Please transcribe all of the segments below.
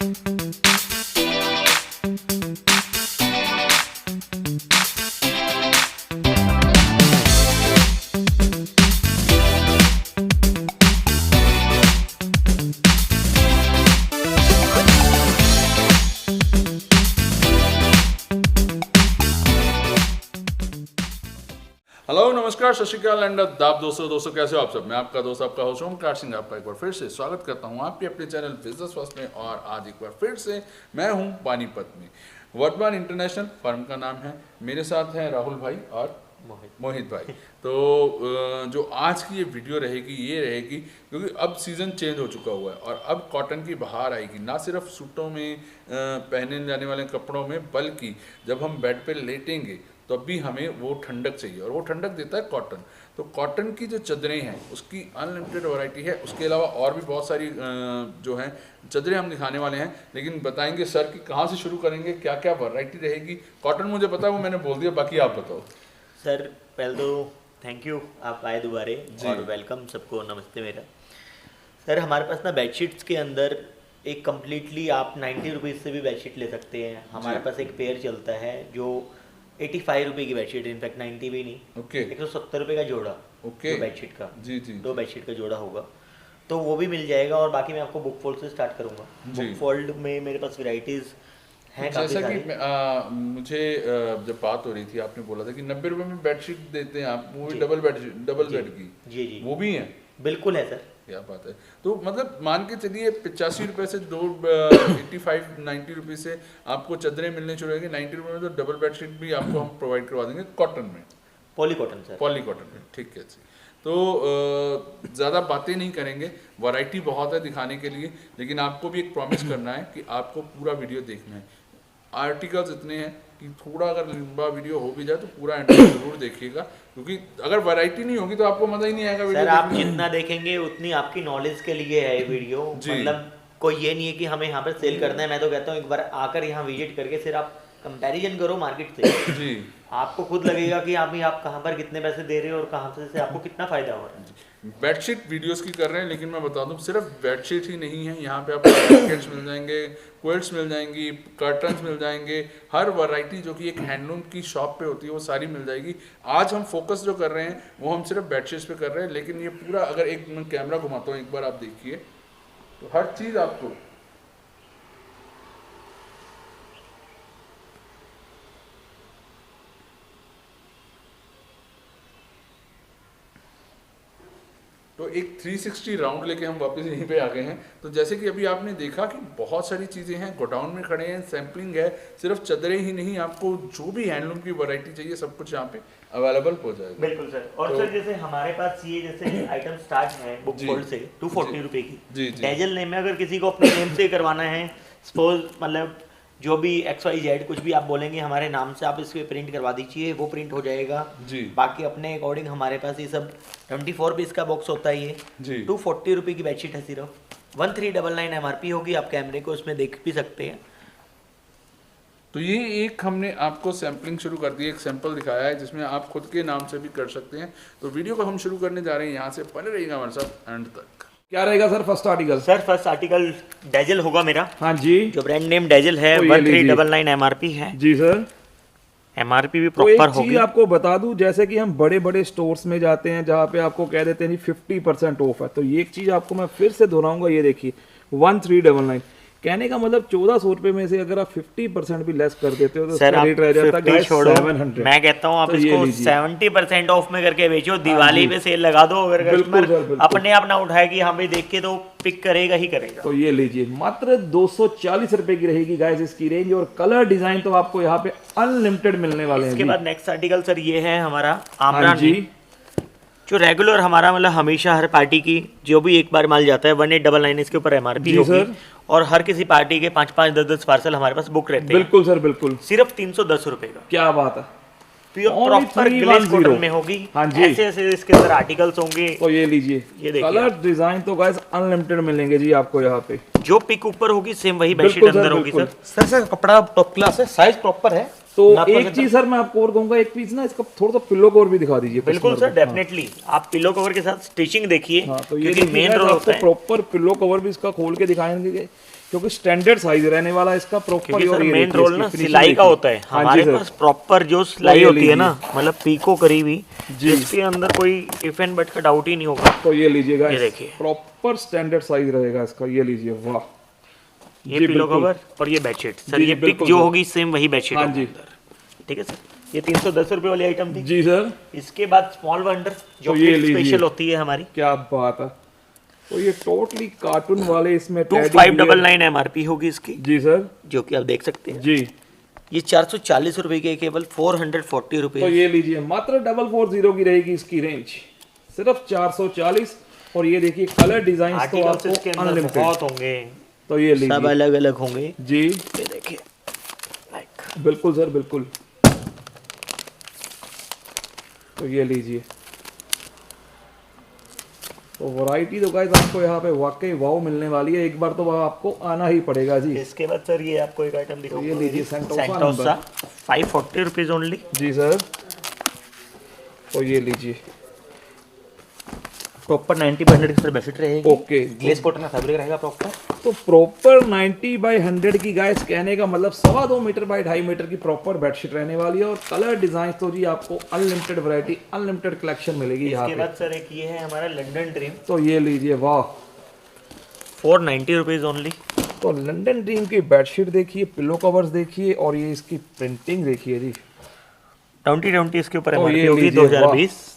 Hello नमस्कार सत श्रीकाल and आदाब दोस्तों कैसे हो आप सब। मैं आपका दोस्त आपका होस्ट ओमकार सिंह आपका एक बार फिर से स्वागत करता हूं आपके अपने चैनल बिजनेस फर्स्ट में। और आज एक बार फिर से मैं हूं पानीपत में। वर्धमान इंटरनेशनल फर्म का नाम है। मेरे साथ हैं राहुल भाई और मोहित भाई। तो जो आज की ये वीडियो रहेगी ये रहेगी क्योंकि अब सीज़न चेंज हो चुका हुआ है और अब कॉटन की बहार आएगी, ना सिर्फ सूटों में पहने जाने वाले कपड़ों में, बल्कि जब हम बेड पे लेटेंगे तो अभी हमें वो ठंडक चाहिए और वो ठंडक देता है कॉटन। तो कॉटन की जो चादरें हैं उसकी अनलिमिटेड वैरायटी है। उसके अलावा और भी बहुत सारी जो हैं चादरें हम दिखाने वाले हैं, लेकिन बताएंगे सर कि कहाँ से शुरू करेंगे, क्या क्या वैरायटी रहेगी। कॉटन मुझे पता है, वो मैंने बोल दिया, बाकी आप बताओ। सर पहले तो थैंक यू, आप आए दोबारे और वेलकम सबको, नमस्ते मेरा। सर हमारे पास ना बेडशीट्स के अंदर एक कम्प्लीटली आप 90 रुपीज़ से भी बेडशीट ले सकते हैं। हमारे पास एक पेयर चलता है जो 85 रुपये की बेडशीट, इनफैक्ट 90 भी नहीं, 170 रुपये का जोड़ा बेडशीट का। जी। 2 बेडशीट का जोड़ा होगा तो वो भी मिल जाएगा। और बाकी मैं आपको बुक फोल्ड से स्टार्ट करूँगा। बुक फोल्ड में मेरे पास वेराइटीज़ हैं जैसा कि मुझे जब बात हो रही थी आपने बोला था कि 90 रुपये में बेडशीट देते हैं आप, वो भी डबल बेड की। जी वो भी है, बिल्कुल है सर। क्या बात है। तो मतलब मान के चलिए 85 रुपये से 90 रुपये से आपको चादरें मिलने शुरू होंगी। 90 रुपये में तो डबल बेडशीट भी आपको हम प्रोवाइड करवा देंगे कॉटन में, poly cotton sir, poly cotton में। ठीक है जी। तो ज़्यादा बातें नहीं करेंगे, वैरायटी बहुत है दिखाने के लिए, लेकिन आपको भी एक प्रॉमिस करना है कि आपको पूरा वीडियो देखना है। आर्टिकल्स इतने हैं कि थोड़ा अगर लंबा वीडियो हो भी जाए तो पूरा एंड जरूर देखिएगा, क्योंकि अगर वैरायटी नहीं होगी तो आपको मजा ही नहीं आएगा वीडियो। सर आप जितना देखेंगे उतनी आपकी नॉलेज के लिए है ये वीडियो। मतलब कोई ये नहीं है कि हमें यहाँ पर सेल करना है। मैं तो कहता हूँ एक बार आकर यहाँ विजिट करके फिर आप कंपैरिजन करो मार्केट से। जी आपको खुद लगेगा कि आप कहाँ पर कितने पैसे दे रहे हो और कहाँ से आपको कितना फायदा हो रहा है। बेडशीट वीडियोस की कर रहे हैं, लेकिन मैं बता दूं सिर्फ बेडशीट ही नहीं है, यहाँ पे आपको ब्लैंकेट्स मिल जाएंगे, क्विल्ट्स मिल जाएंगी, कर्टन्स मिल जाएंगे। हर वैरायटी जो कि एक हैंडलूम की शॉप पे होती है वो सारी मिल जाएगी। आज हम फोकस जो कर रहे हैं वो हम सिर्फ बेडशीट्स पे कर रहे हैं, लेकिन ये पूरा अगर एक मैं कैमरा घुमाता हूँ एक बार आप देखिए तो हर चीज़ आपको तो एक 360 राउंड लेके हम वापस यहीं पे आ गए हैं। तो जैसे कि अभी आपने देखा कि बहुत सारी चीज़ें हैं, गोडाउन में खड़े हैं, सैम्पलिंग है, सिर्फ चादरें ही नहीं, आपको जो भी हैंडलूम की वैरायटी चाहिए सब कुछ यहाँ पे अवेलेबल हो जाएगा। बिल्कुल सर। और तो, सर जैसे हमारे पास ये जैसे आइटम स्टार्ट है बुक फोल्ड से 240 रुपये की। डेजल नेम में अगर किसी को अपने नेम से करवाना है, सपोज मतलब जो भी XYZ कुछ भी आप बोलेंगे हमारे नाम से, आप इस पे प्रिंट करवा दीजिए, वो प्रिंट हो जाएगा जी। बाकी अपने अकॉर्डिंग हमारे पास ये सब 24 पीस का बॉक्स होता है ये जी। 240 रुपये की बेडशीट है सिर्फ। 1399 MRP होगी। आप कैमरे को उसमें देख भी सकते हैं। तो ये एक हमने आपको सैम्पलिंग शुरू कर दी, एक सैंपल दिखाया है जिसमें आप खुद के नाम से भी कर सकते हैं। तो वीडियो को हम शुरू करने जा रहे हैं, यहाँ से बने रहिएगा हमारे साथ एंड तक। क्या रहेगा sir first article? Sir first article dazzle होगा मेरा। हाँ जी, जो ब्रांड नेम डेजल है 1399 MRP है जी सर। MRP भी प्रॉपर होगी। चीज आपको बता दूं, जैसे कि हम बड़े बड़े स्टोर्स में जाते हैं जहाँ पे आपको कह देते हैं 50% ऑफ है, तो ये एक चीज आपको मैं फिर से दोहराऊंगा। ये देखिए 1399 कहने का मतलब 1400 रुपए में से अगर आप 50% भी लेस कर देते हो तो सर रेट रह जाता है 700। मैं कहता हूँ आप तो इसको 70% ऑफ में करके बेचो, दिवाली पे सेल लगा दो। अगर कस्टमर अपने आप ना उठाए कि हाँ भाई देख के तो पिक करेगा ही करेगा। तो ये लीजिए मात्र 240 रुपए की रहेगी गाइस इसकी रेंज। और कलर डिजाइन तो आपको यहाँ पे अनलिमिटेड मिलने वाले हैं। इसके बाद नेक्स्ट आर्टिकल सर ये है हमारा आमरान जी, जो रेगुलर हमारा मतलब हमेशा हर पार्टी की जो भी एक बार माल जाता है 1899 इसके ऊपर MRP होगी। और हर किसी पार्टी के 5-5, 10-10 पार्सल हमारे पास बुक रहते हैं। बिल्कुल सर बिल्कुल। सिर्फ 310 रुपए का। क्या बात है। प्रॉपर ग्लेज कॉटन में होगी। हाँ जी। ऐसे इसके अंदर आर्टिकल्स होंगे। तो ये लीजिए, ये देखिए कलर डिजाइन तो गाइस अनलिमिटेड मिलेंगे जी आपको यहाँ पे। जो पिक ऊपर होगी सेम वही बेडशीट अंदर होगी सर। सर कपड़ा टॉप क्लास है, साइज प्रॉपर है। तो मैं आपको एक चीज सर मैं आपको और कहूंगा, एक पीस ना इसका थोड़ा सा पिलो कवर भी दिखा दीजिए बिल्कुल customer सर, को। डेफिनेटली आप पिलो कवर के साथ स्टिचिंग देखिए, हाँ तो ये क्योंकि मेन रोल आपको होता है, प्रॉपर पिलो कवर भी इसका खोल के दिखाएंगे क्योंकि स्टैंडर्ड साइज रहने वाला है इसका प्रॉपर। क्योंकि सर और ये मेन देखिए रोल इसकी ना finishing सिलाई का देखिए। होता है। हाँ जी हमारे सर। पास प्रॉपर जो सिलाई ये होती है लीजिए। ना, मतलब पीको करी हुई, जिसके अंदर कोई इफ एंड बट का डाउट ही नहीं होगा। तो ये लीजिएगा, ये देखिए। प्रॉपर स्टैंडर्ड साइज रहेगा इसका। ये लीजिए, वाह। ये जी, पिलो बिल्कुल। कवर और ये बेडशीट सर, जी, ये जी, पिक बिल्कुल जो सर। होगी सेम वही बेडशीट हाँ होगी जी। अंदर। ठीक है सर, ये 310 रुपये वाली आइटम थी। जी सर। इसके बाद स्मॉल वंडर जो तो ये लीजिए। स्पेशल होती है हमारी, क्या बात है। तो ये टोटली कार्टून वाले इसमें teddy bear- 2599 MRP होगी इसकी, जी सर। जो कि आप देख सकते हैं। जी। ये 440 रुपए की है, केवल 440 तो रुपये। ये लीजिए, मात्र 440 की रहेगी इसकी रेंज, सिर्फ 440। और ये देखिए कलर डिजाइन तो आर्टिकल्स इसके आपको अंदर अनलिमिटेड। बहुत होंगे, तो ये सब लीजिए अलग अलग होंगे। जी, ये देखिए, लाइक बिल्कुल सर, बिल्कुल। तो ये लीजिए। तो वैरायटी तो गाइस आपको यहाँ पे वाकई वाव मिलने वाली है, एक बार तो वहाँ आपको आना ही पड़ेगा जी। इसके बाद सर ये आपको एक आइटम दिखाऊंगा। ये लीजिए, सेंटोसा सेंटोसा 540 रुपीज ओनली। जी सर। तो ये लीजिए, प्रॉपर 90/100 की सर बेडशीट रहेगी। ओके। ग्लेस कॉटन का फैब्रिक रहेगा प्रॉपर। तो प्रॉपर 90/100 की गाइस, कहने का मतलब 2.25 मीटर बाय 2.5 मीटर की प्रॉपर बेडशीट रहने वाली है। और कलर डिजाइन तो जी आपको अनलिमिटेड वैरायटी, अनलिमिटेड कलेक्शन मिलेगी यहाँ इसके पे। बाद सर एक ये है हमारा लंदन ड्रीम, तो ये लीजिए, वाह। 490 रुपीज ओनली। तो लंदन ड्रीम की बेडशीट देखिए, पिलो कवर्स देखिए, और ये इसकी प्रिंटिंग देखिए जी। 2020 इसके ऊपर तो ये एमआरपी होगी लीजिए, 2020।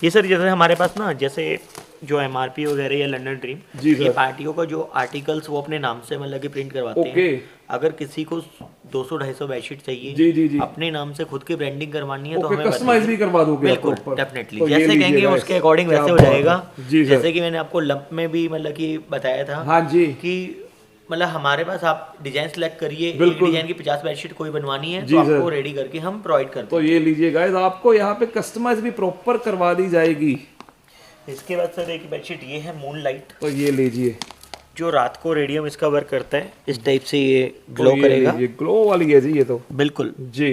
ये सर जैसे हमारे पास ना, जैसे जो एमआरपी वगैरह या लंदन ड्रीम, जी ये सर। पार्टियों का जो आर्टिकल्स वो अपने नाम से मतलब कि प्रिंट करवाते ओके। हैं। अगर किसी को 200-250 बेडशीट चाहिए, जी, जी, जी। अपने नाम से खुद की ब्रांडिंग करवानी है, तो ओके, हमें कस्टमाइज भी करवा दोगे आप बिल्कुल, proper? डेफिनेटली। तो ये जैसे लीजिए कहेंगे guys, उसके अकॉर्डिंग क्या वैसे हो बात है। जाएगा। जी सर। जैसे कि मैंने आपको लंप में भी मतलब कि बताया था हाँ जी, कि मतलब हमारे पास आप डिजाइन सेलेक्ट करिए, एक बिल्कुल। डिजाइन की 50 बेडशीट कोई बनवानी है जी तो सर। आपको रेडी करके हम प्रोवाइड करते तो ये लीजिए गाइस, आपको यहाँ पे कस्टमाइज भी प्रॉपर करवा दी जाएगी। हैं। इसके बाद सर एक बेडशीट ये है मून लाइट, तो ये लीजिए, जो रात को रेडियम इसका वर्क करता है, इस टाइप से ये ग्लो तो ये करेगा। लीजिए, ग्लो वाली है जी ये तो। बिल्कुल। जी,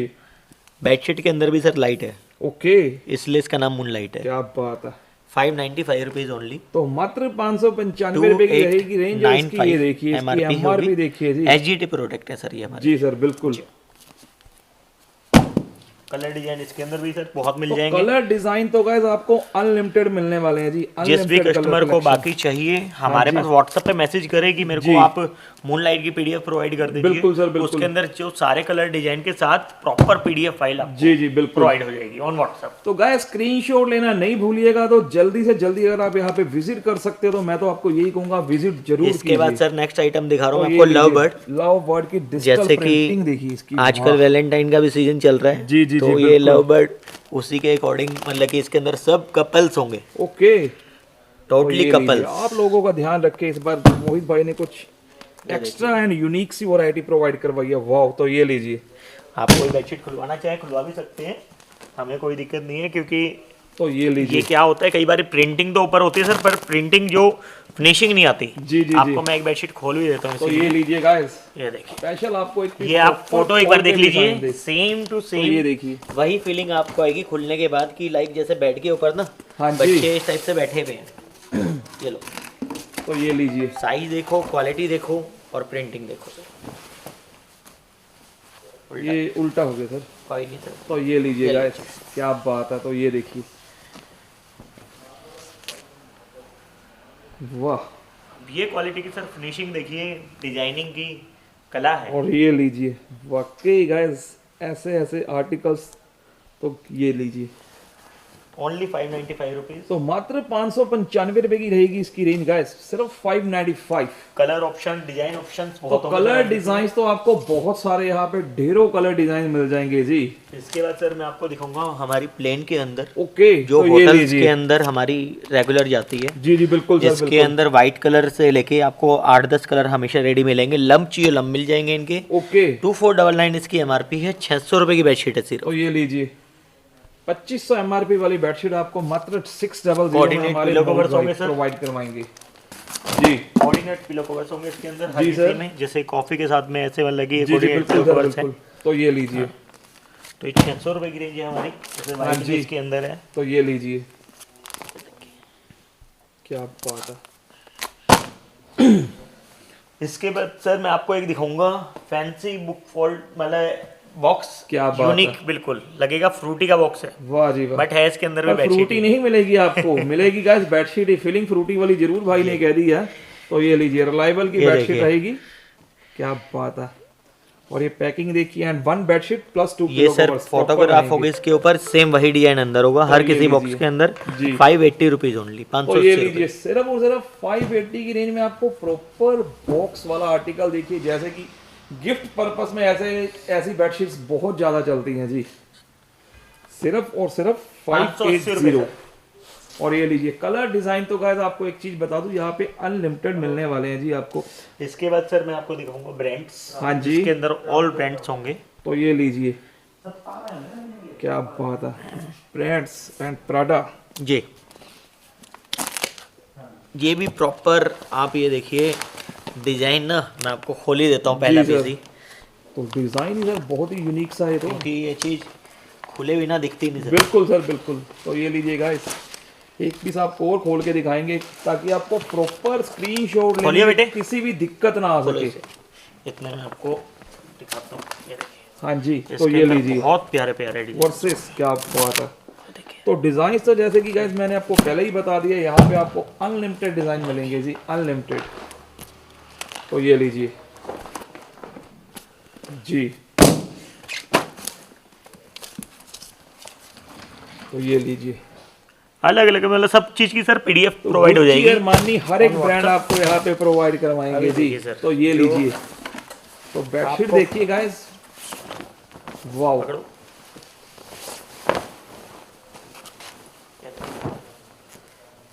बेडशीट के अंदर भी सर लाइट है, ओके। इसलिए इसका नाम मून लाइट है। क्या बात है। 595 रुपीज ओनली। तो मात्र 595 रुपए की रहेगी रेंज। और इसकी ये देखिए, इसकी एमआरपी देखिए जी। एचजीटी प्रोडक्ट है सर ये हमारे। जी सर, बिल्कुल। कलर डिजाइन इसके अंदर भी सर बहुत मिल तो जाएंगे। कलर डिजाइन तो गाइस आपको अनलिमिटेड मिलने वाले हैं जी। जिस भी unlimited कस्टमर color को collection। बाकी चाहिए हमारे जी। पास व्हाट्सएप पे मैसेज करे कि मेरे जी। को आप मूनलाइट की पीडीएफ प्रोवाइड कर दीजिए। बिल्कुल सर, बिल्कुल। उसके अंदर जो सारे कलर डिजाइन के साथ प्रॉपर पीडीएफ फाइल आपको जी जी, बिल्कुल। प्रोवाइड हो जाएगी ऑन व्हाट्सएप। तो गाइस स्क्रीनशॉट लेना नहीं भूलिएगा। तो जल्दी से जल्दी अगर आप यहाँ पे विजिट कर सकते हो तो मैं तो आपको यही कहूंगा, विजिट जरूर इसके बाद कीजिए। सर नेक्स्ट आइटम दिखा रहा हूँ तो मैं आपको, ये लव लीजिए, बर्ड। लव बर्ड की डिजिटल जैसे प्रिंटिंग कि देखिए इसकी। आजकल वैलेंटाइन का भी सीजन चल रहा है, जी, जी, तो जी, ये बिल्कुल। लव बर्ड उसी के अकॉर्डिंग मतलब कि इसके अंदर सब कपल्स होंगे, ओके। टोटली तो ये लीजिए, कपल्स। आप लोगों का ध्यान रखे। इस बार मोहित भाई ने कुछ एक्स्ट्रा एंड यूनिक सी वैरायटी प्रोवाइड करवाई है। वाह। तो ये लीजिए, आप कोई बेडशीट खुलवाना चाहे खुलवा भी सकते हैं, हमें कोई दिक्कत नहीं है। क्योंकि तो ये ये लीजिए। क्या होता है, कई बार प्रिंटिंग तो ऊपर होती है सर, पर प्रिंटिंग जो फिनिशिंग नहीं आती। जी, जी, आपको जी। मैं एक बेडशीट खोल भी देता हूँ तो इसी ये में। लीजिए गाइस, ये देखिए, स्पेशल आपको एक ये आप फोटो एक बार देख लीजिए, सेम टू तो ये सेम देखिए, वही फीलिंग आपको आएगी खुलने के बाद की, लाइक जैसे बेड के ऊपर ना हाँ जी। बच्चे इस टाइप से बैठे हुए हैं। ये लो, तो ये लीजिए। साइज देखो, क्वालिटी देखो और प्रिंटिंग देखो सर। ये उल्टा हो गया सर। कोई नहीं सर। तो ये लीजिए ये गाइस, क्या बात है। तो ये देखिए, वाह। ये क्वालिटी की सर फिनिशिंग देखिए, डिजाइनिंग की कला है। और ये लीजिए, वाकई गाइस ऐसे ऐसे आर्टिकल्स। तो ये लीजिए, ओनली 595 रुपीज। तो मात्र 595 रुपए की रहेगी इसकी रेंज गाइस, सिर्फ 595। कलर ऑप्शन, डिजाइन ऑप्शन तो बहुत होंगे कलर सर। डिजाइन तो आपको बहुत सारे यहाँ पे ढेरों कलर डिजाइन मिल जाएंगे जी। इसके बाद सर मैं आपको दिखाऊंगा हमारी प्लेन के अंदर, ओके। जो तो ये होटल्स के लीजिए, अंदर हमारी रेगुलर जाती है। जी जी, बिल्कुल सर, इसके बिल्कुल। अंदर व्हाइट कलर से लेके आपको 8-10 कलर हमेशा रेडी मिलेंगे। लंप चाहिए लंप मिल जाएंगे इनके। ओके। 2499 इसकी एमआरपी है। 600 रुपए की बेडशीट है सिर्फ। तो ये लीजिए, 2500 एमआरपी वाली बेडशीट आपको मात्र 600 में Coordinate हमारे pillow covers होंगे भाई सर। प्रोवाइड करवाएंगे जी। कोऑर्डिनेट पिलो कवर्स होंगे इसके अंदर हर जी किसी सर। में, जैसे कॉफी के साथ में ऐसे वाला लगी जी जी, कोऑर्डिनेट बिल्कुल पिलो सर, कवर्स है। बिल्कुल। तो ये लीजिए, तो ये 600 रुपए की रेंज है हमारी, जैसे हाँ वाइट जी। भी इसके अंदर है। तो ये लीजिए, क्या बात है। इसके बाद सर मैं आपको एक दिखाऊंगा फैंसी बुक फोल्ड मतलब बॉक्स, क्या बात यूनिक बिल्कुल लगेगा, फ्रूटी का बॉक्स है वाह जी वाह। बट है इसके अंदर भी पर बेडशीट फ्रूटी नहीं मिलेगी आपको, मिलेगी गाइस बेडशीट ही, फीलिंग फ्रूटी वाली जरूर भाई ने कह दी है। तो ये लीजिए, रिलायबल की ये बेडशीट देखिए। रहेगी, क्या बात है। और ये पैकिंग देखिए, एंड 1 बेडशीट प्लस 2 ये सर फोटोग्राफ होगा इसके ऊपर, सेम वही डिजाइन अंदर होगा हर ये किसी बॉक्स लीजिए। के अंदर। जी। 580 रुपीज ओनली, तो 580 ये रुपए। लीजिए, सिर्फ और सिर्फ 580 की रेंज में आपको प्रॉपर बॉक्स वाला आर्टिकल देखिए, जैसे कि गिफ्ट पर्पस में ऐसी बेडशीट्स बहुत ज्यादा चलती हैं जी। सिर्फ और सिर्फ 580 रुपए 580। और ये लीजिए कलर डिजाइन, तो गाइस आपको एक चीज बता दूं, यहाँ पे अनलिमिटेड मिलने वाले हैं जी आपको। इसके बाद सर मैं आपको दिखाऊंगा ब्रांड्स, हाँ जी। इसके अंदर ऑल ब्रांड्स होंगे। तो ये लीजिए, क्या बात है, ब्रांड्स एंड प्राडा। जी, ये भी प्रॉपर आप ये देखिए डिजाइन ना, मैं आपको खोल ही देता हूँ पहला जी सर। पीस ही, तो डिजाइन इधर बहुत ही यूनिक सा है तो। क्योंकि ये चीज खुले बिना दिखती नहीं सर। बिल्कुल सर बिल्कुल। तो ये लीजिए गाइस, एक पीस आपको और खोल के दिखाएंगे ताकि आपको प्रॉपर स्क्रीनशॉट खोलिए लेने में बेटे। किसी भी दिक्कत ना आ खोलो सके। इसे। इतने में आपको दिखाता हूँ, ये देखिए हाँ जी, इसके तो ये अंदर लीजिए बहुत प्यारे प्यारे डिजाइन वर्सेस, क्या बात है। देखिए। तो डिजाइन तो जैसे कि गाइस मैंने आपको पहले ही बता दिया, यहाँ पे आपको अनलिमिटेड डिजाइन मिलेंगे जी, अनलिमिटेड। तो ये लीजिए जी, तो ये लीजिए, अलग अलग मतलब सब चीज की सर पीडीएफ तो प्रोवाइड हो गुच्ची जाएगी। अरमानी हर एक ब्रांड आपको यहाँ पे प्रोवाइड करवाएंगे अभी जी। देखिए सर, तो ये जो लीजिए, तो बेडशीट आपको- देखिए गाइस, वाओ। पकड़ो।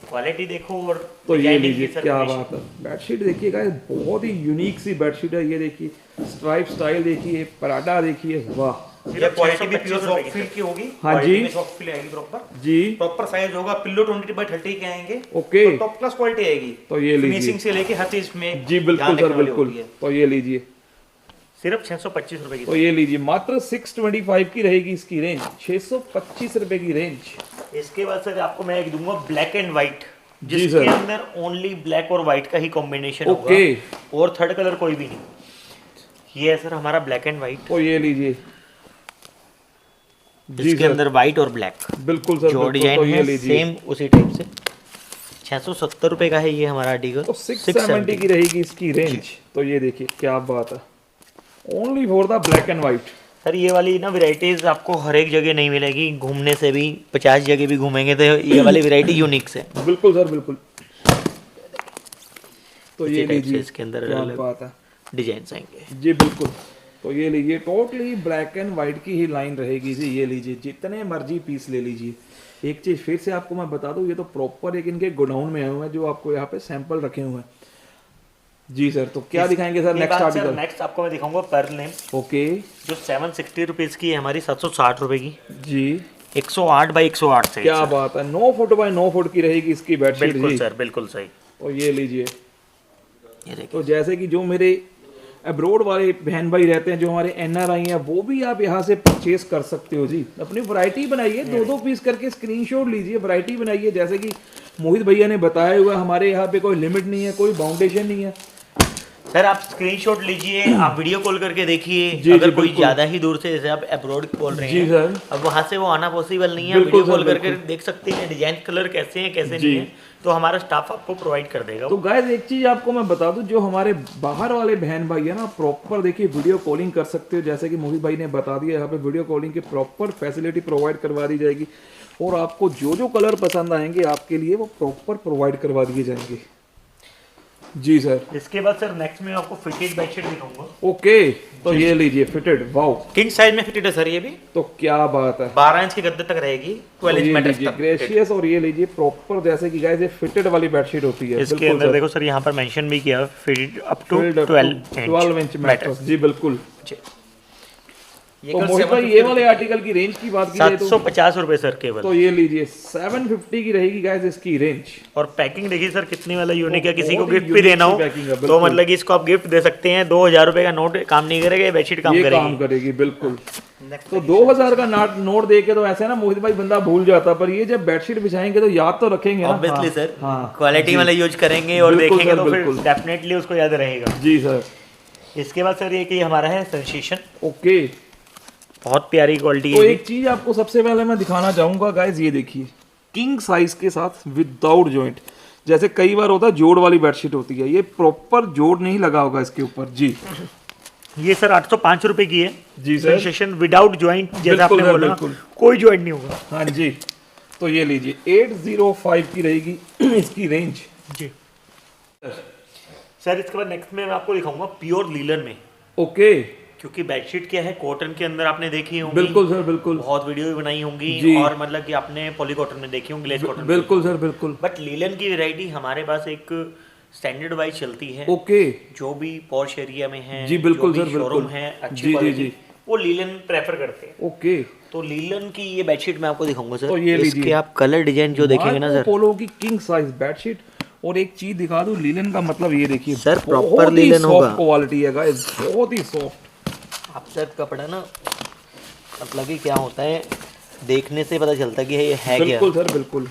क्वालिटी देखो और तो ये डिजाइनिंग लीजिए, की सर क्या फिनिशिंग। बात है, बेडशीट देखिए गाइस, बहुत ही यूनिक सी बेडशीट है। ये देखिए स्ट्राइप स्टाइल देखिए, पराठा देखिए, वाह ये क्वालिटी भी 625 प्योर रुपए सॉफ्ट की फील की होगी। हाँ क्वालिटी जी। में सॉफ्ट फील आएगी प्रॉपर। जी, प्रॉपर साइज होगा, पिल्लो 20x30 के आएंगे। ओके। तो टॉप क्लास क्वालिटी आएगी। तो ये लीजिए। फिनिशिंग से लेके हर चीज में जी बिल्कुल ध्यान सर रखने वाली बिल्कुल। होती है। तो ये लीजिए, सिर्फ 625 रुपए की। तो ये लीजिए, मात्र 625 की रहेगी इसकी रेंज, 625 रुपए की रेंज। इसके बाद सर आपको मैं एक दूंगा ब्लैक एंड व्हाइट, जी जिसके सर। अंदर ओनली ब्लैक और व्हाइट का ही कॉम्बिनेशन ओके। होगा और थर्ड कलर कोई भी नहीं। ये है सर हमारा ब्लैक एंड व्हाइट, तो ये लीजिए जी जिसके सर, अंदर व्हाइट और ब्लैक बिल्कुल सर जो बिल्कुल। डिजाइन तो ये है लीजिए, सेम उसी टाइप से। 670 रुपए का है ये हमारा आर्टिकल। तो 670 की रहेगी इसकी रेंज। तो ये देखिए, क्या बात है, only for the black and white. Sir ये वाली ना वैरायटीज आपको हर एक जगह नहीं मिलेगी, घूमने से भी 50 जगह भी घूमेंगे तो ये वाली वैरायटी यूनिक है। बिल्कुल सर बिल्कुल। तो इसी ये टाइप से लीजिए, इसके अंदर क्या अलग बात है डिजाइन आएंगे। जी बिल्कुल। तो ये लीजिए, टोटली ब्लैक एंड व्हाइट की ही लाइन रहेगी जी। ये लीजिए, जितने मर्जी पीस ले लीजिए। एक चीज फिर से आपको मैं बता दूं, ये तो प्रॉपर एक इनके गोडाउन में आए हुए हैं, जो आपको यहाँ पे सैंपल रखे हुए हैं जी सर। तो क्या दिखाएंगे सर नेक्स्ट आर्टिकल? नेक्स्ट आपको मैं दिखाऊंगा पर्ल नेम, ओके जो 760 रुपीज की है हमारी, 760 रुपए की, जी, 108 बाई 108 से। क्या बात है, 9 फुट बाय 9 फुट की रहेगी इसकी बेडशीट बिल्कुल जी। सर, बिल्कुल सही। तो ये लीजिए, ये देखिए, तो जैसे कि जो मेरे अब्रोड वाले बहन भाई रहते हैं, जो हमारे एनआरआई हैं, वो भी आप यहाँ से परचेस कर सकते हो जी। अपनी वैरायटी बनाइए, 2-2 पीस करके स्क्रीनशॉट लीजिए, वैरायटी बनाइए। जैसे कि मोहित भैया ने बताया हुआ, हमारे यहाँ पे कोई लिमिट नहीं है, कोई बाउंडेशन नहीं है। सर आप स्क्रीनशॉट लीजिए, आप वीडियो कॉल करके देखिए। जी, अगर जी, कोई बिल्कुल। ज्यादा ही दूर से, जैसे आप अब्रोड बोल रहे जी हैं, सर, अब वहां से वो आना पॉसिबल नहीं है, बिल्कुल वीडियो सर, कॉल करके बिल्कुल। देख सकते हैं डिजाइन कलर कैसे हैं कैसे जी। नहीं है, तो हमारा स्टाफ आपको प्रोवाइड कर देगा। तो गाइस एक चीज आपको मैं बता दूं, जो हमारे बाहर वाले बहन भाई है ना, प्रॉपर देखिए वीडियो कॉलिंग कर सकते हो। जैसे कि मोहित भाई ने बता दिया, यहाँ पे वीडियो कॉलिंग की प्रॉपर फैसिलिटी प्रोवाइड करवा दी जाएगी, और आपको जो जो कलर पसंद आएंगे आपके लिए वो प्रॉपर प्रोवाइड करवा दिए जाएंगे जी सर। इसके बाद सर नेक्स्ट में आपको फिटेड बेडशीट दिखाऊंगा। ओके, तो ये लीजिए फिटेड, वाओ, किंग साइज में फिटेड है सर, ये भी तो क्या बात है। 12 इंच के गद्दे तक रहेगी, तो 12 इंच ये मैट्रेस लीजिए तक। ग्रेशियस, और ये लीजिए प्रॉपर, जैसे कि गाइस ये फिटेड वाली बेडशीट होती है। इसके बिल्कुल अंदर सर। देखो सर, यहाँ पर मेंशन भी किया fitted up to Filled up to 12 12 inch mattress जी बिल्कुल। तो मोहित भाई ये वाले आर्टिकल की रेंज की बात की जाए तो 750 रुपए सर केवल। तो ये लीजिए 750 की रहेगी गाइस इसकी रेंज। और पैकिंग देखिए सर कितनी वाला यूनिक है, किसी को बहुत ही गिफ्ट भी देना हो unique सी packing है, तो बिल्कुल। मतलब कि इसको आप गिफ्ट दे सकते हैं। 2000 रुपए का नोट काम नहीं करेगा, ये बेडशीट काम ये करेगी। काम करेगी बिल्कुल। तो 2000 का नोट दे के तो ऐसे ना मोहित भाई बंदा भूल जाता, पर ये जब बेडशीट बिछाएंगे तो याद तो रखेंगे ना। ऑब्वियसली हाँ, सर, हाँ, क्वालिटी वाला यूज करेंगे और बिल्कुल देखेंगे सर, तो फिर बिल्कुल। डेफिनेटली उसको याद रहेगा। जी सर। इसके बाद सर ये कि हमारा है सेंसेशन, ओके। बहुत प्यारी क्वालिटी तो है। एक चीज आपको सबसे पहले मैं दिखाना चाहूंगा गाइस, ये देखिए किंग साइज के साथ विदाउट जॉइंट। जैसे कई बार होता है जोड़ वाली बेडशीट होती है, ये प्रॉपर जोड़ नहीं लगा होगा इसके ऊपर। जी ये सर 805 रुपए की है जी सर। सेंसेशन विदाउट जॉइंट, जैसे बिल्कुल आपने सर, बोला बिल्कुल। कोई जॉइंट नहीं होगा। हाँ जी। तो ये लीजिए 805 की रहेगी इसकी रेंज। जी सर। इसके बाद नेक्स्ट में मैं आपको दिखाऊंगा प्योर लीलन में, ओके। क्योंकि बेडशीट क्या है कॉटन के अंदर आपने देखी होंगी, बिल्कुल सर, बिल्कुल बहुत वीडियो भी बनाई होंगी जी। और मतलब कि आपने पॉली कॉटन में देखी होंगी, ग्लेज कॉटन। बिल्कुल सर, बिल्कुल। बट लीलन की वैरायटी हमारे पास एक स्टैंडर्ड वाइज चलती है। ओके जो भी पॉश एरिया में है, जी, बिल्कुल जो भी सर, शोरूम बिल्कुल। है अच्छी जी, जी, क्वालिटी, जी। वो लीलन प्रेफर करते हैं। ओके। तो लीलन की ये बेडशीट मैं आपको दिखाऊंगा सर। तो ये लीजिए। इसके आप कलर डिजाइन जो देखेंगे ना सर, पोलो की किंग साइज बेडशीट। और एक चीज दिखा दूं लीलन का, मतलब ये देखिए सर, बहुत proper ही लीलन soft होगा। क्वालिटी है गाइस, बहुत ही सॉफ्ट। आप सर कपड़ा ना मतलब कि क्या होता है, देखने से पता चलता है कि ये है क्या। बिल्कुल सर, बिल्कुल।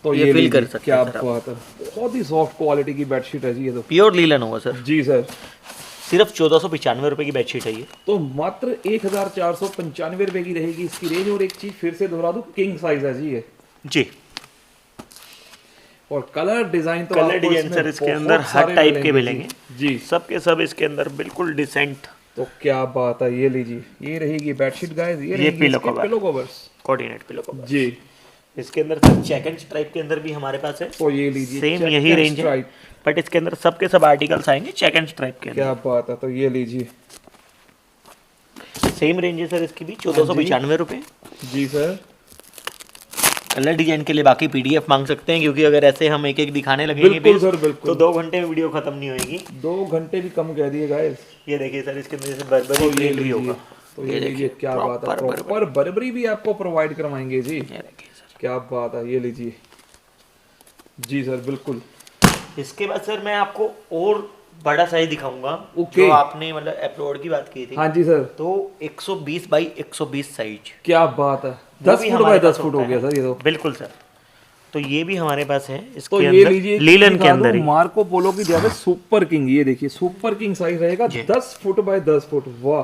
तो ये ये feel लीजिए, कर सकते क्या हैं सर आप। बात है, बहुत ही सॉफ्ट क्वालिटी की बेडशीट है जी ये तो। प्योर लीलन होगा सर। जी सर। सिर्फ 1495 रुपए की बेडशीट है ये। तो मात्र 1495 रुपए की रहेगी इसकी रेंज। और एक चीज फिर से दोहरा दूं, किंग साइज है जी ये। जी। और कलर डिजाइन तो कलर आपको डिजाइन इसमें सर इसके बहुत अंदर हर सारे टाइप के जी। मिलेंगे जी। सब के सब इसके अंदर बिल्कुल डिसेंट तो क्या बात है, ये लीजिए, ये रहेगी बेडशीट गाइस, ये रहेगी पिलो इसके cover. Pillow covers. Coordinate pillow cover. जी। इसके अंदर सर चेक एंड स्ट्राइप के अंदर भी हमारे पास है। तो ये लीजिए सेम check यही and रेंज है, stripe। बट इसके अंदर सब के सब आर्टिकल्स आएंगे चेक एंड स्ट्राइप के अंदर। क्या बात है, तो ये लीजिए। सेम रेंज है सर इसकी भी 1495 रुपए। जी सर। कलर डिजाइन के लिए बाकी पीडीएफ मांग सकते हैं, क्योंकि अगर ऐसे हम एक एक दिखाने लगेंगे बिल्कुल भी, सर, बिल्कुल। तो 2 घंटे में वीडियो खत्म नहीं होएगी। 2 घंटे भी कम कह दिए गाइस। ये देखिए सर इसके अंदर जैसे बर्बरी तो ये प्रिंट भी लीजिए, होगा। तो ये लीजिए, क्या बात है, proper प्रॉपर बर्बरी भी आपको प्रोवाइड करवाएंगे जी। ये देखिए सर। क्या बात है, ये लीजिए। जी सर, बिल्कुल। इसके बाद सर मैं आपको और बड़ा साइज दिखाऊंगा। ओके। जो आपने मतलब एप्रोड की बात की थी, हाँ जी सर। तो 120 बाई 120 साइज। क्या बात है, वो 10 भी फुट हमारे बाय 10 पास फुट होता हो गया है। सर ये तो। बिल्कुल सर। तो ये भी हमारे पास है इसके तो ये अंदर लीजिए, लीलन के अंदर ही। मार्को पोलो की जगह सुपर किंग, ये देखिए सुपर किंग साइज रहेगा, जी। 10 फुट बाय 10 फुट। वाह,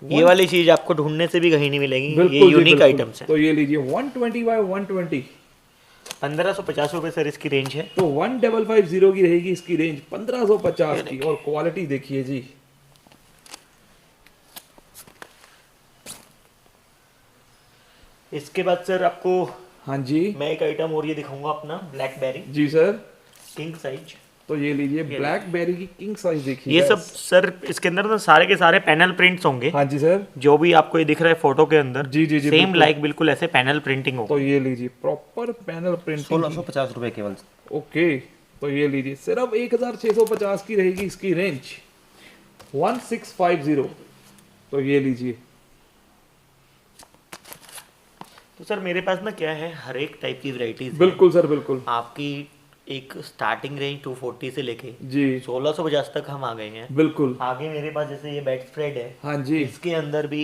ये वाली चीज आपको ढूंढने से भी कहीं नहीं मिलेगी, ये बिल्कुल जी, यूनिक बिल्कुल। आइटम्स है। तो ये लीजिए 120 बाय 120। 1550 रुपए सर इसकी रेंज है। तो 1550 की रहेगी इसकी रेंज, 1550 की। और क्वालिटी देखिए जी। इसके बाद सर आपको हाँ जी। मैं एक आइटम और ये दिखाऊंगा अपना ब्लैकबेरी जी सर। King size. तो ये लीजिए ब्लैकबेरी की किंग साइज देखिए। ये सब सर इसके अंदर ना सारे के सारे पैनल प्रिंट्स होंगे। हाँ जी सर। जो भी आपको ये दिख रहा है फोटो के अंदर, जी, जी, जी, सेम बिल्कुल। लाइक बिल्कुल ऐसे पैनल प्रिंटिंग होगा। तो ये लीजिए प्रॉपर पैनल प्रिंटिंग। 1650 रुपए केवल। ओके। तो ये लीजिए सिर्फ 1650 की रहेगी इसकी रेंज, 1650। तो ये लीजिए। तो सर मेरे पास ना क्या है, हर एक टाइप की वैरायटीज बिल्कुल सर, बिल्कुल। आपकी एक स्टार्टिंग रेंज 240 से लेके जी 1650 तक हम आ गए हैं। बिल्कुल। आगे मेरे पास जैसे ये बेड स्प्रेड है, हाँ जी। इसके अंदर भी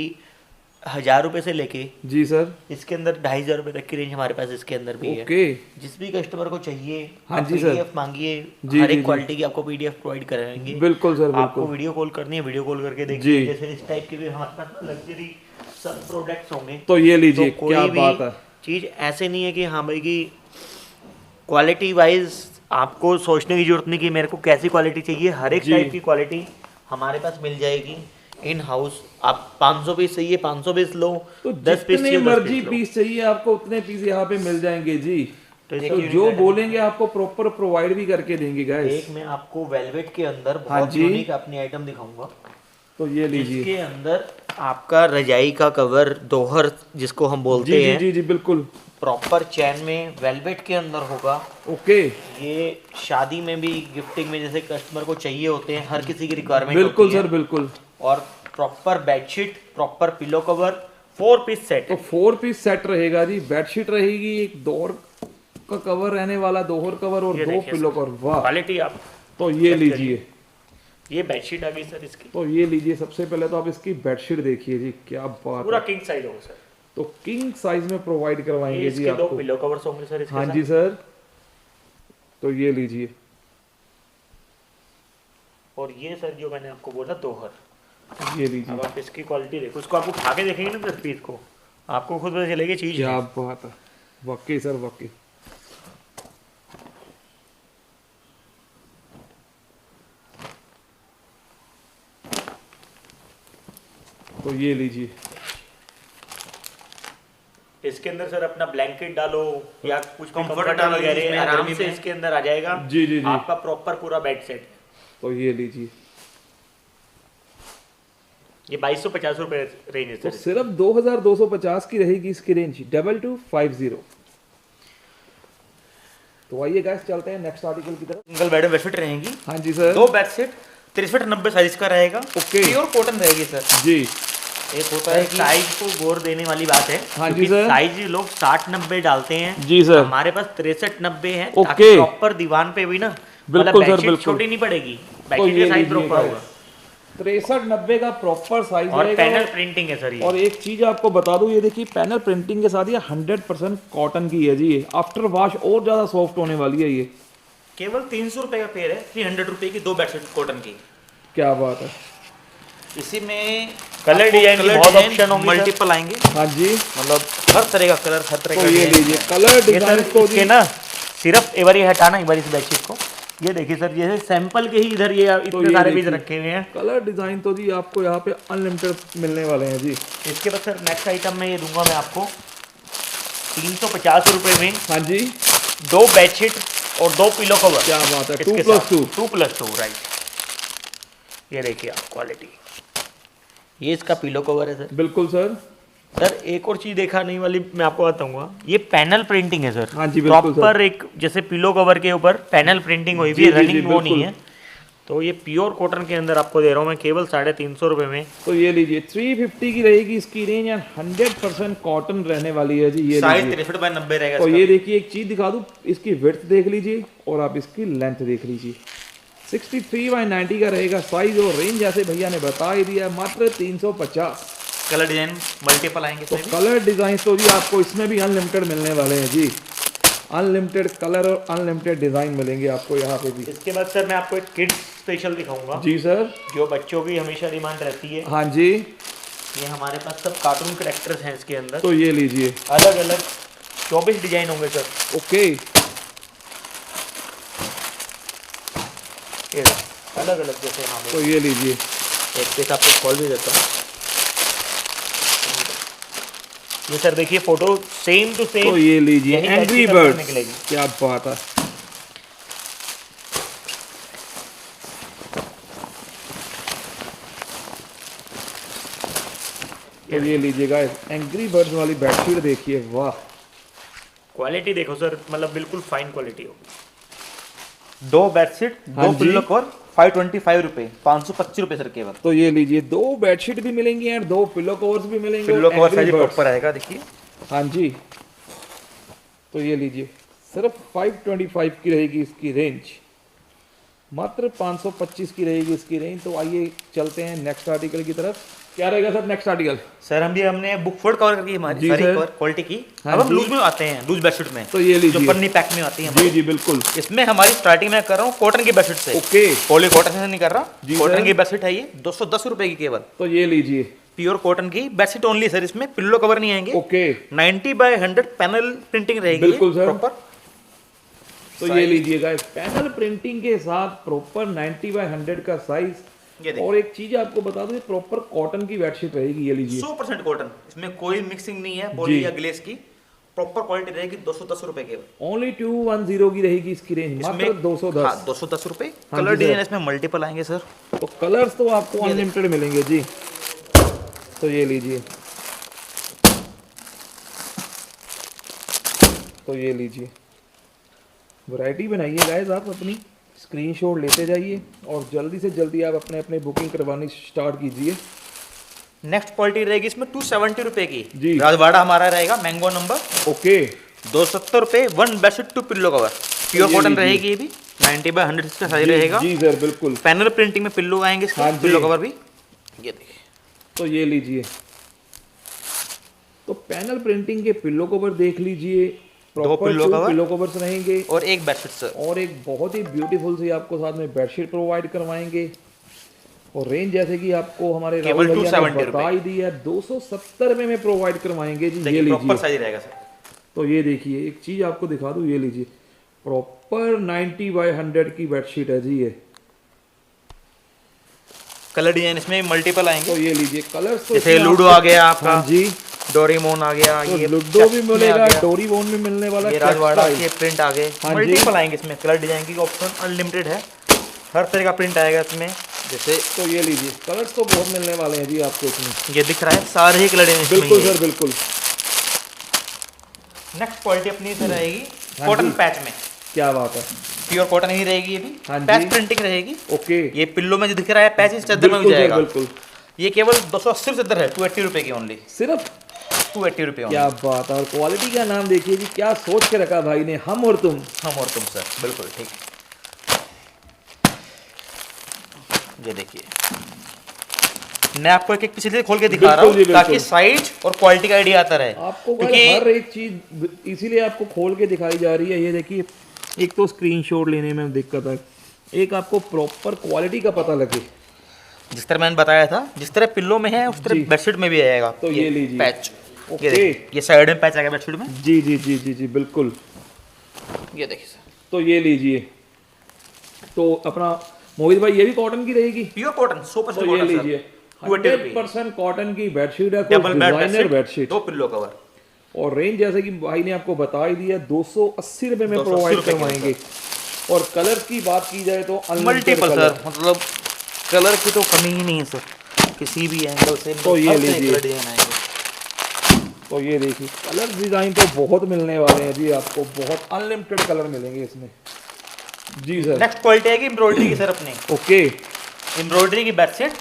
1000 रुपए से लेके जी सर। इसके अंदर 2500 रुपए तक की रेंज हमारे पास इसके अंदर भी है। ओके। जिस भी कस्टमर को चाहिए हाँ आप जी सर। पीडीएफ मांगिए, जी, हर जी, एक जी। क्वालिटी की आपको पीडीएफ प्रोवाइड कराएंगे। बिल्कुल सर, आपको बिल्कुल। वीडियो कॉल करनी है, वीडियो कॉल करके जी। देखिए। जैसे इस टाइप के भी हमारे पास लग्जरी सब प्रोडक्ट्स होंगे। तो ये लीजिए, तो कोई क्या भी बात है। चीज ऐसे नहीं है कि हाँ भाई की क्वालिटी वाइज आपको सोचने की जरूरत नहीं कि मेरे को कैसी क्वालिटी चाहिए। हर एक जी। टाइप की क्वालिटी हमारे पास मिल जाएगी इन हाउस। आप 500 पीस चाहिए 500 पीस लो, तो 10 पीस जितने चाहिए 10 मर्जी पीस लो। पीस चाहिए आपको उतने पीस यहाँ पे मिल जाएंगे जी। तो तो इसकी जो बोलेंगे आपको प्रॉपर प्रोवाइड भी करके देंगे गाइस। एक मैं आपको वेलवेट के अंदर हाँ बहुत जी। यूनिक अपनी आइटम दिखाऊंगा। तो ये लीजिए। इसके अंदर आपका रजाई का कवर दोहर जिसको हम जी बोलते जी हैं, जी जी बिल्कुल। प्रॉपर चैन में वेलवेट के अंदर होगा। ओके। ये शादी में भी गिफ्टिंग में जैसे कस्टमर को चाहिए होते हैं, हर किसी की रिक्वायरमेंट बिल्कुल होती है। सर, बिल्कुल। और proper bedsheet, proper pillow cover, 4 piece set. तो 4 पीस सेट रहेगा जी। बेडशीट रहेगी, एक दोहर का कवर रहने वाला, दोहर कवर और ये 2 देखिए पिलो सर, कवर। वाह, क्वालिटी आप तो ये check लीजिए, ये बेडशीट आ गई सर इसकी, तो ये लीजिए। सबसे पहले तो आप इसकी बेडशीट देखिए जी, क्या बात पूरा है। किंग साइज होगा सर। तो किंग साइज में प्रोवाइड करवाएंगे ये जी इसके 2 आपको। पिलो कवर्स होंगे सर इसके हाँ साथ। जी सर, तो ये लीजिए। और ये सर जो मैंने आपको बोला दोहर, ये लीजिए, अब आप इसकी क्वालिटी देखो, इसको आप उठा के देखेंगे ना सर पीस को, आपको खुद पता चलेगी चीज क्या है। बात है, वाकई सर वाकई। तो ये लीजिए, इसके अंदर सर अपना ब्लैंकेट डालो या कुछ Comfort कंफर्ट डालो वगैरह इसमें आराम गर्मी से में। इसके अंदर आ जाएगा। जी जी जी। आपका प्रॉपर पूरा बेड सेट। तो ये लीजिए, ये 2250 रुपए रेंज है तो सर। सिर्फ 2250 की रहेगी इसकी रेंज, 2250। तो आइए गाइस चलते हैं नेक्स्ट आर्टिकल की तरफ। सिंगल बेड में बेडशीट रहेंगी, हाँ जी सर। 2 बेडशीट 63-90 साइज का रहेगा। ओके। प्योर कॉटन रहेगी सर। जी एक होता है कि साइज को गौर देने वाली बात है, हाँ जी क्योंकि सर। साइज लोग 60-90 डालते हैं। जी सर। हमारे पास 63-90 है, ओके। ताकि प्रॉपर दीवान पे भी ना, बिल्कुल मतलब सर, बेडशीट बिल्कुल। छोटी नहीं पड़ेगी, तो बेडशीट ये का साइज लीजिए प्रॉपर होगा। 63-90 का प्रॉपर साइज और रहेगा। पैनल प्रिंटिंग है सर ये। और एक चीज आपको बता दूं, ये देखिए पैनल प्रिंटिंग के साथ ये 100% कॉटन की है जी। ये आफ्टर वॉश और ज्यादा सॉफ्ट होने वाली है ये। केवल 300 रुपए का पेयर है, 300 रुपए की 2 बेडशीट कॉटन की। क्या बात है। इसी में कलर आपको डिजाइन की कलर बहुत डिजाइन ऑप्शन होंगे सर। मल्टीपल आएंगे, हाँ जी, मतलब हर तरह का कलर, हर तरह तो का ये डिजाइन लीजिए है। कलर ये सर डिजाइन को इसके जी। ना सिर्फ एक बार ये हटाना, एक बार इस बेडशीट को, ये देखिए सर, ये सैंपल के ही इधर ये इतने ये सारे पीस देखिए। रखे हुए हैं। कलर डिजाइन तो जी आपको यहाँ पे अनलिमिटेड मिलने वाले हैं जी। इसके बाद सर नेक्स्ट आइटम में ये दूंगा मैं आपको 350 रुपए में हाँ जी, 2 बेडशीट और 2 पिलो कवर। क्या बात है। इसके 2+2। 2+2 राइट। ये देखिए आप क्वालिटी, ये इसका पिलो कवर है सर। बिल्कुल सर। सर एक और चीज देखा नहीं वाली मैं आपको बताऊंगा, ये पैनल प्रिंटिंग है सर। हाँ जी, बिल्कुल सर। प्रॉपर एक जैसे पिलो कवर के ऊपर पैनल प्रिंटिंग हुई हुई जी, है, जी, जी, रनिंग वो नहीं बिल्कुल। है। तो ये प्योर कॉटन के अंदर आपको दे रहा हूँ मैं केवल 350 रुपए में। तो ये लीजिए 350 की रहेगी इसकी रेंज एंड 100% कॉटन रहने वाली है जी। ये साइज लीजिए। 63/90 रहेगा तो इसका। ये देखिए एक चीज दिखा दूं, इसकी विड्थ देख लीजिए और आप इसकी लेंथ देख लीजिए। 63/90 का रहेगा साइज और रेंज, जैसे भैया ने बता ही दिया है, मात्र 350। कलर डिजाइन मल्टीपल आएंगे तो इसमें भी। कलर डिजाइन तो जी आपको इसमें भी अनलिमिटेड मिलने वाले हैं जी। अनलिमिटेड कलर और अनलिमिटेड डिजाइन मिलेंगे आपको यहाँ पे भी। इसके बाद सर मैं आपको एक किड्स स्पेशल दिखाऊंगा, जी सर। जो बच्चों की हमेशा डिमांड रहती है। हाँ जी, ये हमारे पास सब कार्टून कैरेक्टर्स हैं इसके अंदर, तो ये लीजिए। अलग अलग 24 डिजाइन होंगे सर। ओके, ये अलग अलग जैसे यहाँ तो ये लीजिए। एक पीस आपको खोल भी देता हूँ। ये सर देखिए फोटो सेम टू सेम, तो ये लीजिए यही एंग्री बेडशीट आपको बर्ड्स। निकलेगी। क्या बात है। तो ये लीजिएगा एंग्री बर्ड्स वाली बेडशीट देखिए, वाह। क्वालिटी देखो सर, मतलब बिल्कुल फाइन क्वालिटी होगी। 2 बेडशीट, हाँ 2 जी। पिल्लो कवर, 525 रुपए, 525 रुपए सर केवल। तो ये लीजिए 2 बेडशीट भी मिलेंगी एंड 2 पिलो कवर्स भी मिलेंगे। पिल्लो और cover Angry size Birds। Proper आएगा, देखिए। हाँ जी, तो ये लीजिए सिर्फ 525 की रहेगी इसकी रेंज, मात्र 525 की रहेगी इसकी रेंज। तो आइए चलते हैं नेक्स्ट आर्टिकल की तरफ। क्या रहेगा सर नेक्स्ट आर्टिकल? सर हमने बुक फोल्ड कवर करके हमारी जी सारी सर। कवर क्वालिटी की। हाँ अब हम जी। लूज में आते हैं, लूज बेडशीट में, तो ये जो लीजिए। पन्नी पैक में आती है जी हमारी। जी बिल्कुल। इसमें हमारी स्टार्टिंग में कर रहा हूँ कॉटन की बेडशीट से। ओके, पॉली कॉटन से नहीं कर रहा, जी कॉटन सर। की बेडशीट है ये, 210 रुपए की केवल। तो ये लीजिए। प्योर कॉटन की बेडशीट ओनली सर, इसमें पिल्लो कवर नहीं आएंगे। ओके, 90/100 पैनल प्रिंटिंग रहेगी। बिल्कुल सर। प्रॉपर। तो ये लीजिएगा पैनल प्रिंटिंग के साथ प्रॉपर 90/100 का साइज। ये देखिए। और एक चीज आपको बता दूं, प्रॉपर कॉटन की बेडशीट रहेगी। ये लीजिए 100% कॉटन, इसमें कोई मिक्सिंग नहीं है पॉली जी। या ग्लेस की। प्रॉपर क्वालिटी रहेगी, 210 रुपए केवल। ओनली 210 की रहेगी इसकी रेंज, मात्र 210। हाँ, 210 रुपए। हाँ कलर जी डिजाइन सर। इसमें मल्टीपल आएंगे सर। तो कलर्स तो आपको अनलिमिटेड मिलेंगे जी। तो ये लीजिए, तो ये लीजिए, वैरायटी बनाइए गाइस आप अपनी, स्क्रीनशॉट लेते जाइए और जल्दी से जल्दी आप अपने अपने बुकिंग करवानी स्टार्ट कीजिए। नेक्स्ट क्वालिटी रहेगी इसमें 270 रुपए जी। की। राजवाड़ा हमारा रहेगा मैंगो नंबर ओके 270 रुपए, 1 बेडशीट 2 पिल्लो कवर। प्योर ये कॉटन लीजिए। रहेगी ये भी, 90 बाय 100 इसका साइज जी रहेगा। जी सर बिल्कुल। पैनल प्रिंटिंग में पिल्लो आएंगे इसके, हाँ जी। पिल्लो कवर भी ये देखिए। तो ये लीजिए, तो पैनल प्रिंटिंग के पिल्लो कवर देख लीजिए, proper pillow cover. Pillow covers रहेंगे और एक बेडशीट सर। और एक बहुत ही ब्यूटीफुल सी आपको साथ में बेडशीट प्रोवाइड करवाएंगे। और रेंज जैसे कि आपको हमारे केवल राहुल भैया ने 270 बता ही दी है, 270 रुपए में प्रोवाइड करवाएंगे जी। ये देखिए प्रॉपर लीजिए, साइज रहेगा सर। तो ये देखिए एक चीज आपको दिखा दूं, ये लीजिए प्रॉपर 90 बाय 100 की बेडशीट है जी ये। कलर डिजाइन इसमें मल्टीपल तो आएंगे, ये लीजिए कलर्स तो जैसे इसमें लूडो आपको- आ गया आपका, हाँ जी, डोरेमोन आ गया, तो ये लूडो भी चेस्ट में मिलेगा, आ गया, डोरीमोन भी मिलने वाला, ये राजवाड़ा टेक्सटाइल। के प्रिंट आ गए, हाँ जी। मल्टीपल आएंगे इसमें। कलर डिजाइन की ऑप्शन अनलिमिटेड है, हर तरह का प्रिंट आएगा इसमें। जैसे तो ये लीजिए कलर्स तो बहुत मिलने वाले हैं जी आपको इसमें। ये दिख रहा है, सारे ही कलर डिजाइन बिल्कुल सर बिल्कुल। नेक्स्ट क्वालिटी अपनी इधर रहेगी हाँ कॉटन जी। पैच में, क्या बात है। प्योर कॉटन ही रहेगी ये भी। हाँ जी। पैच प्रिंटिंग रहेगी। ओके ये पिल्लो में जो दिख रहा है पैच इस चादर में भी बिल्कुल सर जाएगा। बिल्कुल। ये केवल 280 चादर है, 280 रुपए की ओनली, सिर्फ 280 रुपए क्या बात है। और क्वालिटी का नाम देखिए जी, क्या सोच के रखा भाई ने, हम और तुम। हम और तुम सर, बिल्कुल ठीक। ये देखिए, मैं आपको एक एक पीस खोल के दिखा रहा बिल्कुल जी, हूँ ताकि बिल्कुल। साइज और क्वालिटी का आइडिया आता रहे। आपको क्योंकि हर एक चीज इसीलिए आपको खोल के दिखाई जा रही है। ये देखिए, एक तो स्क्रीनशॉट लेने में दिक्कत है, एक आपको प्रॉपर क्वालिटी का पता लगे। जिस तरह मैंने बताया था, जिस तरह पिल्लो में है उस जी। तरह बेडशीट में भी आएगा। तो ये लीजिए। Patch, okay. ये देखिए, ये साइड में पैच आएगा बेडशीट में। जी जी जी जी जी बिल्कुल। ये देखिए सर, तो ये लीजिए, तो अपना मोहित भाई ये भी कॉटन की रहेगी। प्योर कॉटन 100% तो ये कॉटन लीजिए सर, 280 रुपए। 100% कॉटन की बेडशीट है, double bed designer bedsheet. 2 pillow cover. और रेंज जैसे कि भाई ने आपको बता ही दिया, 280 रुपए में 280 प्रोवाइड रुपए की करवाएंगे। और कलर की बात की जाए तो मल्टीपल सर, मतलब कलर की तो कमी ही नहीं है सर, किसी भी एंगल से। तो ये हर तरह के लीजिए। कलर डिजाइन आएंगे। तो ये देखिए कलर डिजाइन तो बहुत मिलने वाले हैं जी आपको, बहुत अनलिमिटेड कलर मिलेंगे इसमें जी सर। नेक्स्ट क्वालिटी आएगी एम्ब्रॉयडरी की सर अपने। ओके एम्ब्रॉयडरी की बेडशीट,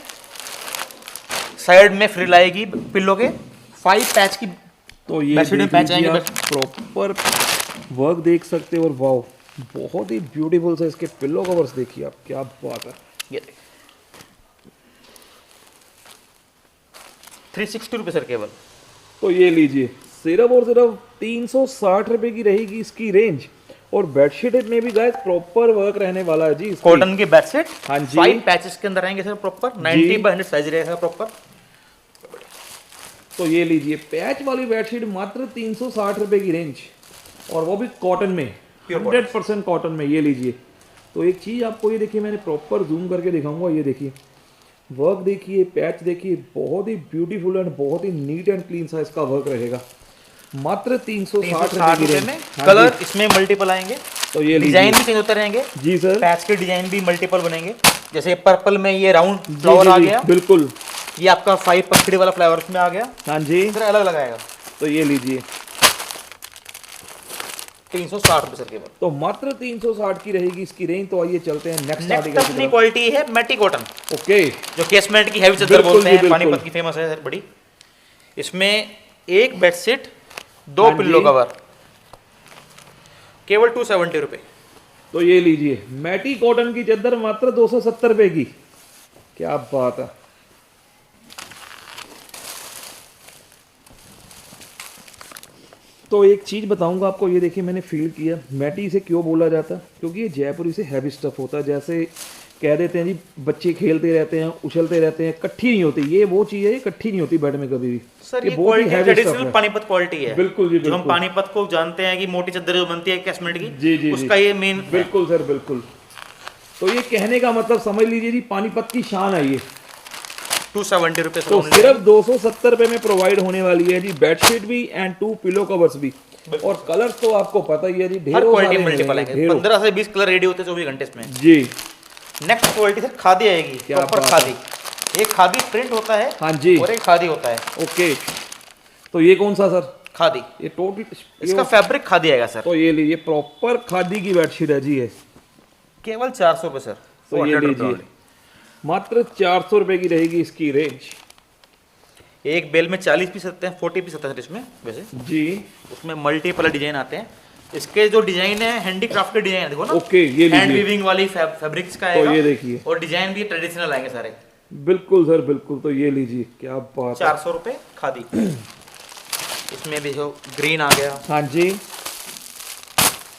साइड में फ्रिल आएगी पिल्लो के, 5 पैच की। तो ये बेडशीट में देख पैच लीजिए आएंगे, आप, प्रॉपर वर्क देख सकते हो। और वाओ, बहुत ही ब्यूटीफुल से इसके पिल्लो कवर्स देखिए आप, क्या बात है। ये देखिए 360 रुपये सर केवल। तो ये लीजिए, सिर्फ और सिर्फ 360 रुपए की रहेगी इसकी रेंज। और बेडशीट में भी गाइस प्रॉपर वर्क रहने वाला है जी इसकी। कॉटन की बेडशीट, हाँ जी। 5 पैचेस के अंदर आएंगे सर प्रॉपर, 90 बाय 100 साइज रहेगा प्रॉपर। तो ये लीजिए, पैच वाली बेडशीट मात्र 360 रुपए की रेंज, और वो भी कॉटन में, Pure 100% कॉटन में। ये लीजिए, तो एक चीज़ आपको ये देखिए, मैंने प्रॉपर जूम करके दिखाऊंगा। ये देखिए वर्क देखिए, पैच देखिए, बहुत ही ब्यूटीफुल एंड बहुत ही नीट एंड क्लीन सा इसका वर्क रहेगा। मात्र 360 रुपए 360 की रुपये रेंज। में हाँ कलर जी। इसमें मल्टीपल आएंगे, तो ये डिजाइन लीजिए भी चेंज होते रहेंगे, जी सर। पैच के डिजाइन भी मल्टीपल बनेंगे। जैसे पर्पल में ये राउंड जी, फ्लावर जी, आ जी, गया, बिल्कुल। ये आपका 5 पखड़ी वाला फ्लावर में आ गया, हाँ जी, इधर अलग लगाएगा। तो ये लीजिए, 360 रुपये सर केवल। तो मात्र 360 की रहेगी इसकी रेंज। तो आइए चलते हैं नेक्स्ट नेक्स्ट आर्टिकल की अपनी तरफ। क्वालिटी है मैटी कॉटन, ओके, जो केसमेंट की हैवी चादर बिल्कुल बोलते जी, हैं, बिल्कुल। पानीपत की फेमस है सर बड़ी। इसमें एक बेडशीट, 2 हाँ पिल्लो जी। कवर, केवल 270 रुपये। तो ये लीजिए, मैटी कॉटन की चादर मात्र 270 रुपए की, क्या बात है। तो एक चीज बताऊंगा आपको, ये देखिए मैंने फील किया, मैटी इसे क्यों बोला जाता है, क्योंकि ये जयपुरी से हैवी स्टफ होता है। जैसे कह देते हैं जी, बच्चे खेलते रहते हैं, उछलते रहते हैं, इकट्ठी नहीं होती। ये वो चीज है, इकट्ठी नहीं होती बेड में कभी भी। सर ये बहुत ही क्वालिटी heavy stuff ट्रेडिशनल है। पानीपत क्वालिटी है। बिल्कुल जी, जो हम बिल्कुल। पानीपत को जानते हैं कि मोटी चादर जो बनती है कैसमेंट की, जी, जी, उसका जी। ये मेन। बिल्कुल सर, बिल्कुल। तो ये कहने का मतलब समझ लीजिए जी, पानीपत की शान है ये। 270 रुपये तो सिर्फ 270 रुपए में प्रोवाइड होने वाली है जी, बेडशीट भी एंड 2 पिलो कवर्स भी। और कलर्स तो आपको पता ही है जी, हर ढेरों क्वालिटी सारे मल्टीपल मिलेंगे, है, ढेरों। 15 से 20 कलर रेडी होते हैं 24 घंटे इसमें। जी, नेक्स्ट क्वालिटी सर खादी आएगी, क्या प्रॉपर बात खादी। एक खादी प्रिंट होता है हाँ जी, और एक खादी होता है। ओके। तो ये कौन सा सर? खादी, ये टोटल इसका फैब्रिक खादी आएगा सर, तो ये लीजिए, प्रॉपर खादी की बेडशीट है जी ये। केवल 400 रुपये सर। तो ये 400 रुपये लीजिए, वाली। मात्र 400 रुपए की रहेगी इसकी रेंज। एक बेल में 40 पीस आते हैं, 40 पीस आते हैं इसमें वैसे। जी उसमें मल्टीपल डिजाइन आते हैं। इसके जो डिजाइन है हैंडीक्राफ्ट के डिजाइन है, देखो ना। ओके, ये लीजिए। हैंड वीविंग वाली फैब्रिक्स का तो आएगा। ये देखिए। और डिजाइन भी ट्रेडिशनल आएंगे सारे। बिल्कुल सर बिल्कुल, तो ये लीजिए, क्या बात है। 400 रुपये खादी। इसमें भी जो ग्रीन आ गया, हाँ जी।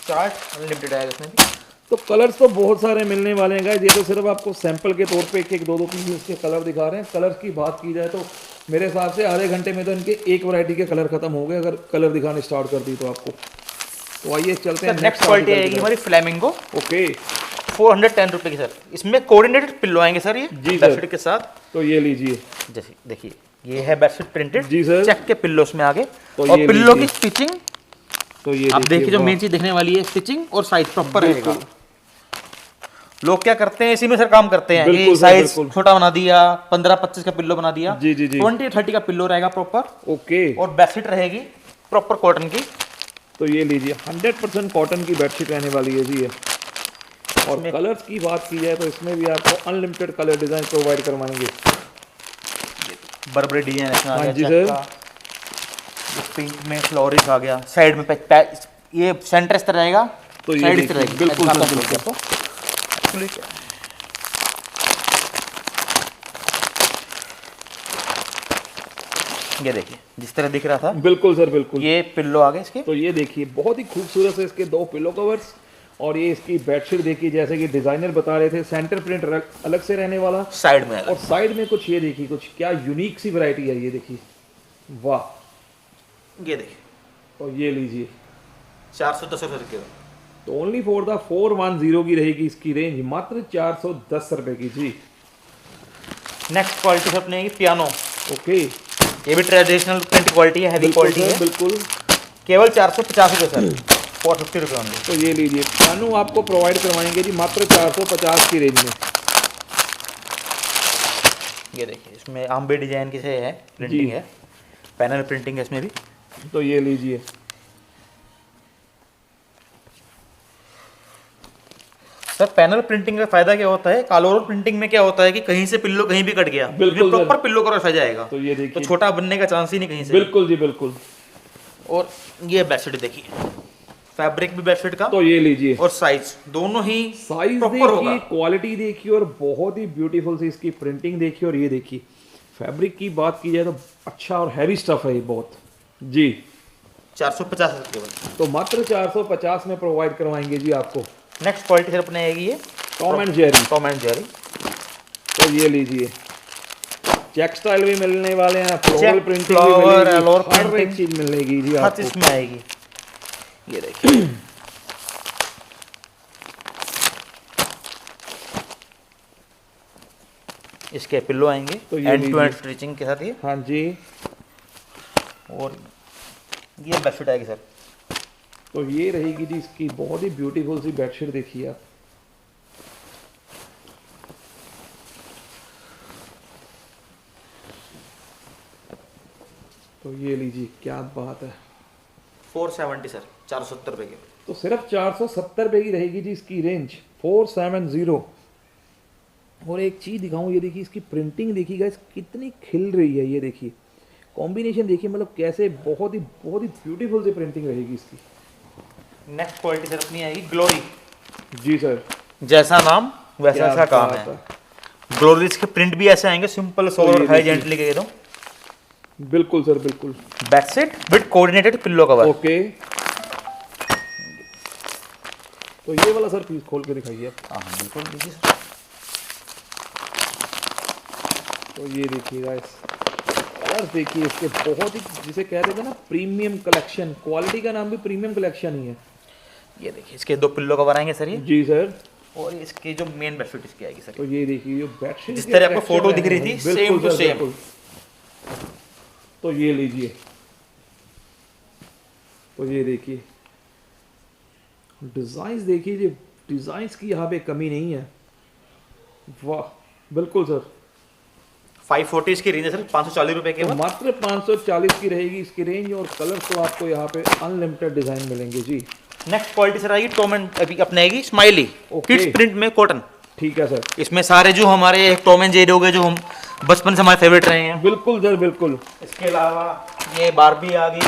चार्ट अनलिमिटेड आएगा इसमें भी। तो कलर्स तो बहुत सारे मिलने वाले हैं गाइस, ये तो सिर्फ आपको सैंपल के तौर पे एक एक दो दो पीस इसके कलर दिखा रहे हैं। कलर्स की बात की जाए तो मेरे हिसाब से आधे घंटे में तो इनके एक वैरायटी के कलर खत्म हो गए, अगर कलर दिखाने स्टार्ट कर दी तो आपको। तो आइए चलते हैं नेक्स्ट क्वालिटी आएगी हमारी फ्लैमिंगो। ओके, 410 रुपये की सर। इसमें कोऑर्डिनेटेड पिल्लो आएंगे सर, ये जी सर। बेडशीट के साथ। तो ये लीजिए। जैसे देखिए, ये है बेडशीट प्रिंटेड। जी सर। चेक के पिल्लो इसमें आगे। तो और ये पिल्लो की लीजिए। स्टिचिंग तो ये आप देखिए, जो वाह। मेन चीज देखने वाली है स्टिचिंग और साइज प्रॉपर रहेगा। बिल्कुल। लोग क्या करते हैं, इसी में सर काम करते हैं बिल्कुल कि सर, साइज बिल्कुल। छोटा बना दिया, 15-25 का पिल्लो बना दिया। जी, जी, जी। 20-30 का पिल्लो रहेगा प्रॉपर। ओके, और बेडशीट रहेगी प्रॉपर कॉटन की। तो ये लीजिए, 100% कॉटन की बेडशीट रहने वाली है जी ये। और इसमें- कलर्स की बात की जाए तो इसमें भी आपको अनलिमिटेड कलर डिजाइन प्रोवाइड करवाएंगे। बड़े डिजाइन इसमें आ हाँ गया जी check सर। का। ये पिंक में फ्लोरिस आ गया, साइड में ये सेंटर इस तरह रहेगा, तो ये साइड इस देखिए, तरह बिल्कुल दिखाता सर, हूँ बिल्कुल। आपको। ये देखिए जिस तरह दिख रहा था, बिल्कुल सर बिल्कुल। ये पिल्लो आ गए इसके। तो ये देखिए, बहुत ही खूबसूरत है इसके दो पिलो कवर्स। और ये इसकी बेडशीट देखिए, जैसे कि डिजाइनर बता रहे थे, सेंटर प्रिंट अलग से रहने वाला। साइड में और साइड में कुछ ये देखिए, कुछ क्या यूनिक सी वैरायटी है ये देखिए, वाह। ये देखिए तो ये लीजिए, 410 रुपये के। तो ओनली फॉर द 410 की रहेगी इसकी रेंज, मात्र 410 रुपए की जी। नेक्स्ट क्वालिटी से अपने पियानो। ओके, ये भी ट्रेडिशनल प्रिंट क्वालिटी है, हैवी बिल्कुल क्वालिटी सर है। बिल्कुल। केवल 450 रुपये सर, 450 रुपये ओनली। तो ये लीजिए, पियानो आपको प्रोवाइड करवाएंगे जी मात्र 450 की रेंज में। ये देखिए, इसमें आम्बे डिजाइन की से है, प्रिंटिंग जी। है, पैनल प्रिंटिंग है इसमें भी। तो ये लीजिए, सर पैनल प्रिंटिंग का फायदा क्या होता है, कालोर प्रिंटिंग में क्या होता है कि कहीं से पिल्लो कहीं भी कट गया, बिल्कुल सर। प्रॉपर पिल्लो का फंस जाएगा, तो ये तो देखिए, छोटा बनने का चांस ही नहीं कहीं से। बिल्कुल जी बिल्कुल। और ये बेडशीट देखिए, फैब्रिक भी बेडशीट का तो ये लीजिए, और साइज दोनों ही साइज प्रॉपर होगा। देखिए, क्वालिटी देखिए, और बहुत ही ब्यूटीफुल सी इसकी प्रिंटिंग देखिए। और ये देखिए, फैब्रिक की बात की जाए तो अच्छा और हैवी स्टफ है ये बहुत जी। 450 रुपये। तो मात्र 450 में प्रोवाइड करवाएंगे जी आपको। नेक्स्ट क्वालिटी सर अपने आएगी ये Tom and Jerry. Tom and Jerry. तो ये लीजिए, चेक स्टाइल भी मिलने वाले हैं, फ्लोरल Check, प्रिंटिंग flower, भी मिलेगी, allure हर एक printing। चीज मिलेगी जी हर आपको। चीज में आएगी। ये देखिए इसके पिल्लो आएंगे तो ये एंड टू एंड लीजिए। स्टिचिंग के साथ ये। हाँ जी। और ये बेडशीट आएगी सर, तो ये रहेगी जी इसकी बहुत ही ब्यूटीफुल सी बेडशीट देखिए आप। तो ये लीजिए, क्या बात है। 470 सर, 470 रुपये के। तो सिर्फ 470 रुपए की रहेगी जी इसकी रेंज, 470। और एक चीज़ दिखाऊं, ये देखिए इसकी प्रिंटिंग देखिए गाइस, कितनी खिल रही है। ये देखिए कॉम्बिनेशन देखिए, मतलब कैसे बहुत ही ब्यूटीफुल सी प्रिंटिंग रहेगी इसकी। नेक्स्ट क्वालिटी सर अपनी आएगी ग्लोरी। जी सर, जैसा नाम वैसा क्या ऐसा काम बात है। ग्लोरीज के प्रिंट भी ऐसे आएंगे, सिंपल सोवर ये और हाई देखिए। जेंटली के दो। बिल्कुल सर बिल्कुल। Back set with coordinated pillow cover. Okay, तो ये वाला सर पीस खोल के दिखाइए आप। हाँ बिल्कुल दीजिए सर। तो ये देखिए गाइस, कलर्स देखिए इसके, बहुत ही जिसे कह रहे थे ना प्रीमियम कलेक्शन, क्वालिटी का नाम भी प्रीमियम कलेक्शन ही है। ये देखिए इसके 2 पिल्लो कवर आएंगे सर ये। जी सर। और इसकी जो मेन बेडशीट इसकी आएगी सर, तो ये देखिए, जो बेडशीट जिस तरह आपको फोटो दिख रही थी, same to same। तो ये लीजिए, तो ये देखिए डिजाइन्स देखिए जी, डिजाइन्स की यहाँ पे कमी नहीं है। वाह, बिल्कुल सर। 540 इसकी रेंज है सर, 540 रुपये के तो बाद। मात्र 540 की रहेगी इसकी रेंज, और कलर तो आपको यहाँ पे अनलिमिटेड डिजाइन मिलेंगे जी। नेक्स्ट क्वालिटी सर आएगी टॉम एंड, अभी अपने आएगी स्माइली Okay। किड्स प्रिंट में कॉटन। ठीक है सर। इसमें सारे जो हमारे टॉम एंड जेरी हो गए, जो हम बचपन से हमारे फेवरेट रहे हैं। बिल्कुल सर बिल्कुल। इसके अलावा ये बारबी आ गई,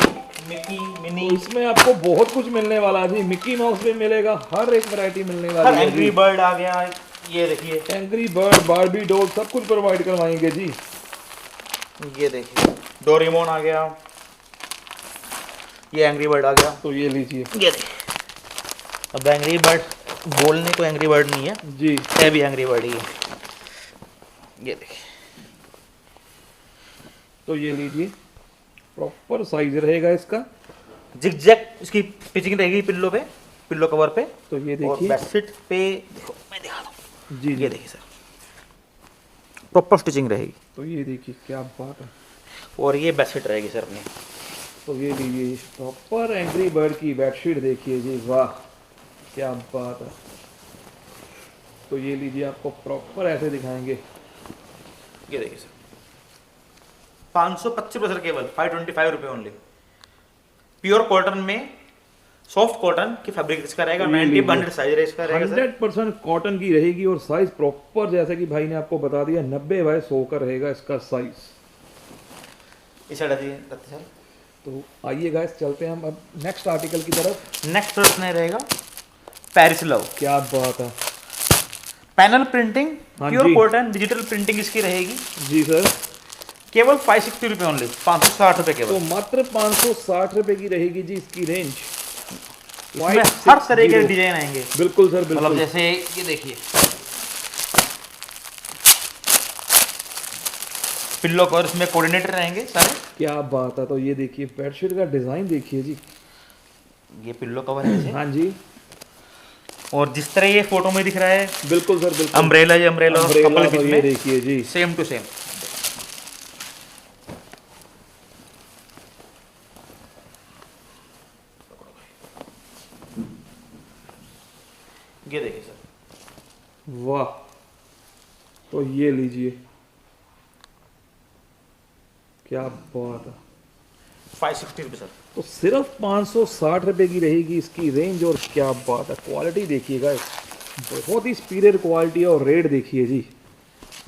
मिकी, मिनी, इसमें आपको बहुत कुछ मिलने वाला है जी। मिकी माउस भी मिलेगा, हर एक वैरायटी मिलने वाली है एंग्री जी। बर्ड आ गया, ये देखिए, एंग्री बर्ड, बारबी डॉल सब कुछ प्रोवाइड करवाएंगे जी। ये देखिए डोरेमोन आ गया, ये एंग्री बर्ड आ गया, तो ये लीजिए ये देखिए। अब एंग्री बर्ड बोलने को एंग्री बर्ड नहीं है, जी। है भी एंग्री बर्ड ही है। ये देखिए, तो ये लीजिए, प्रॉपर साइज रहेगा इसका। जिग-जैग इसकी पिचिंग रहेगी पिल्लो पे, पिल्लो कवर पे। तो ये और देखिए बेडशीट पे देखो, मैं दिखाता हूँ, जी। ये देखिए सर, प्रॉपर स्टिचिंग रहेगी। तो ये देखिए क्या बात है। और ये बेडशीट रहेगी सर अपनी। तो ये लीजिए प्रॉपर एंग्री बर्ड की बेडशीट देखिए जी, वाह क्या बात है। तो ये लीजिए, आपको प्रॉपर ऐसे दिखाएंगे। ये देखिए सर, 525 रुपये सर, केवल 525 रुपये ओनली। प्योर कॉटन में, सॉफ्ट कॉटन की फैब्रिक इसका रहेगा। 90-100 साइज इसका रहेगा सर। 100% कॉटन की रहेगी और साइज प्रॉपर जैसे कि भाई ने आपको बता दिया 90/100 का रहेगा इसका साइज। इस साइड आती है सर। तो आइए गाइस, चलते हैं हम अब नेक्स्ट आर्टिकल की तरफ। नेक्स्ट उसमें रहेगा पेरिस लव, क्या बात है। पैनल प्रिंटिंग, हाँ प्योर जी। कॉटन, डिजिटल प्रिंटिंग इसकी रहेगी। जी सर। केवल 560 रुपये ओनली, 560 रुपये तो केवल। मात्र 560 रुपए की रहेगी जी इसकी रेंज। इसमें हर तरह के डिजाइन आएंगे। बिल्कुल सर मतलब बिल्कुल। जैसे ये देखिए, पिल्लो कवर इसमें कोऑर्डिनेटर रहेंगे सारे। क्या बात है। तो ये देखिए बेडशीट का डिजाइन देखिए जी। ये पिल्लो कवर है हाँ जी, और जिस तरह ये फोटो में दिख रहा है, बिल्कुल सर बिल्कुल। अम्ब्रेला, ये अम्ब्रेला Umbrella, कपल तो किट ये में देखिए जी। Same to same. ये देखिए सर, वाह। तो ये लीजिए, क्या बात है। 560 रुपये सर। तो सिर्फ 560 रुपए की रहेगी इसकी रेंज। और क्या बात है, क्वालिटी देखिएगा, बहुत ही सुपीरियर क्वालिटी है। और रेट देखिए जी,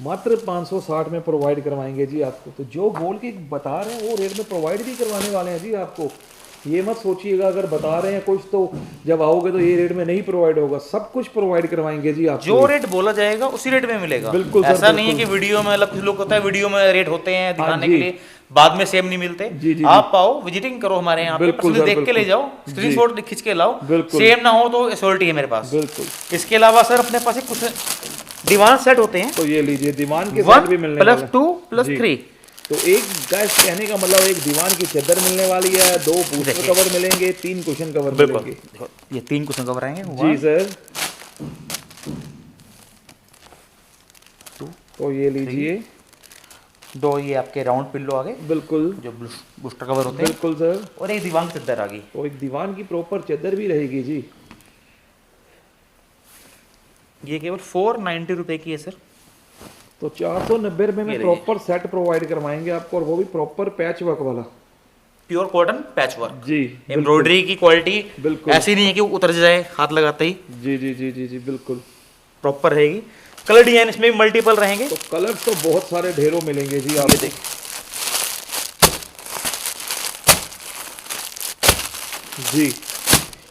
मात्र 560 में प्रोवाइड करवाएंगे जी आपको। तो जो बोल के बता रहे हैं वो रेट में प्रोवाइड भी करवाने वाले हैं जी आपको। ये मत सोचिएगा अगर बता रहे हैं कुछ तो जब आओगे तो ये रेट में नहीं प्रोवाइड होगा। सब कुछ प्रोवाइड करवाएंगे जी आपको। जो रेट बोला जाएगा उसी रेट में मिलेगा। बिल्कुल सर, ऐसा नहीं है कि बिल्कुल। वीडियो में, मतलब कुछ लोग होता है वीडियो में रेट होते हैं दिखाने जी। के लिए, बाद में सेम नहीं मिलते। जी, जी, आप आओ, विजिटिंग करो हमारे यहाँ पे, बिल्कुल पर्सनली सर, देख के ले बिल्कुल। जाओ, जी। स्क्रीनशॉट खींच के लाओ। बिल्कुल। सेम ना हो तो एसोल्टी है मेरे पास। बिल्कुल। इसके अलावा सर अपने पास एक कुछ दीवान सेट होते हैं, तो ये लीजिए, दीवान के सेट भी मिलने वाला है। 1+2+3। तो एक गाइस कहने का मतलब एक दीवान की चादर मिलने वाली है, 2 बूस्टर देखिए। कवर मिलेंगे, 3 कुशन कवर बिल्कुल, मिलेंगे। देखो, ये 3 कुशन कवर आएंगे। जी सर। तो ये लीजिए, 2 ये आपके राउंड पिल्लो आ गए, बिल्कुल जो बूस्टर कवर होते हैं, बिल्कुल सर। और एक दीवान की चादर आ गई। तो एक दीवान की प्रॉपर चादर भी रहेगी जी। ये केवल 490 रुपए की है सर। तो 490 रुपए में ये प्रॉपर सेट प्रोवाइड करवाएंगे आपको, और वो भी प्रॉपर पैच वर्क वाला। प्योर कॉटन पैच वर्क, जी एम्ब्रॉयडरी की क्वालिटी बिल्कुल। ऐसी नहीं है कि उतर जाए हाथ लगाते ही, जी जी जी जी जी बिल्कुल। प्रॉपर रहेगी। कलर डिजाइन इसमें भी मल्टीपल रहेंगे। तो कलर तो बहुत सारे ढेरों मिलेंगे जी आपको। देखिए, जी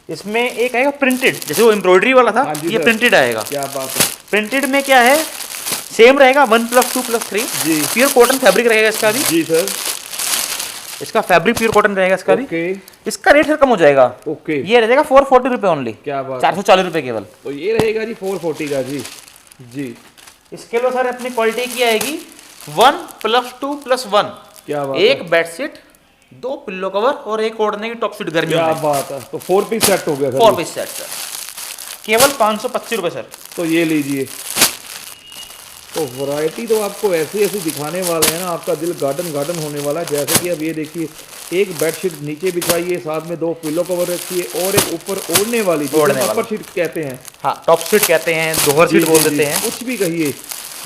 इसमें एक आएगा प्रिंटेड, जैसे वो एम्ब्रॉयडरी वाला था, हाँ जी ये सर। प्रिंटेड आएगा। क्या बात है। प्रिंटेड में क्या है, सेम रहेगा 1+2+3। जी। प्योर कॉटन फैब्रिक रहेगा इसका भी, जी सर। इसका फैब्रिक प्योर कॉटन रहेगा इसका भी। ओके इसका रेट सर कम हो जाएगा, ओके। ये रहेगा 440 रुपये ओनली, क्या बात है। 440 रुपये केवल। तो ये रहेगा जी 440 का जी। जी इसके लिए सर अपनी क्वालिटी की आएगी 1+2+1। क्या बात एक है। बेडशीट, 2 पिल्लो कवर और एक ओढ़ने की टॉप शीट गर्मी क्या में। बात है। तो 4 पीस सेट हो गया सर। 4 पीस सेट सर, केवल 525 रुपये सर। तो ये लीजिए। तो वैरायटी तो आपको ऐसी ऐसी दिखाने वाले हैं ना, आपका दिल गार्डन गार्डन होने वाला है। जैसे कि अब ये देखिए, एक बेडशीट नीचे बिछाइए, साथ में 2 पिलो कवर रखिए, और एक ऊपर ओढ़ने वाली, ओढ़ने जिसे वाला। अपर शीट कहते हैं। हाँ, टॉप शीट कहते हैं, दोहर जी, शीट बोल जी, जी, देते हैं। कुछ भी कहिए।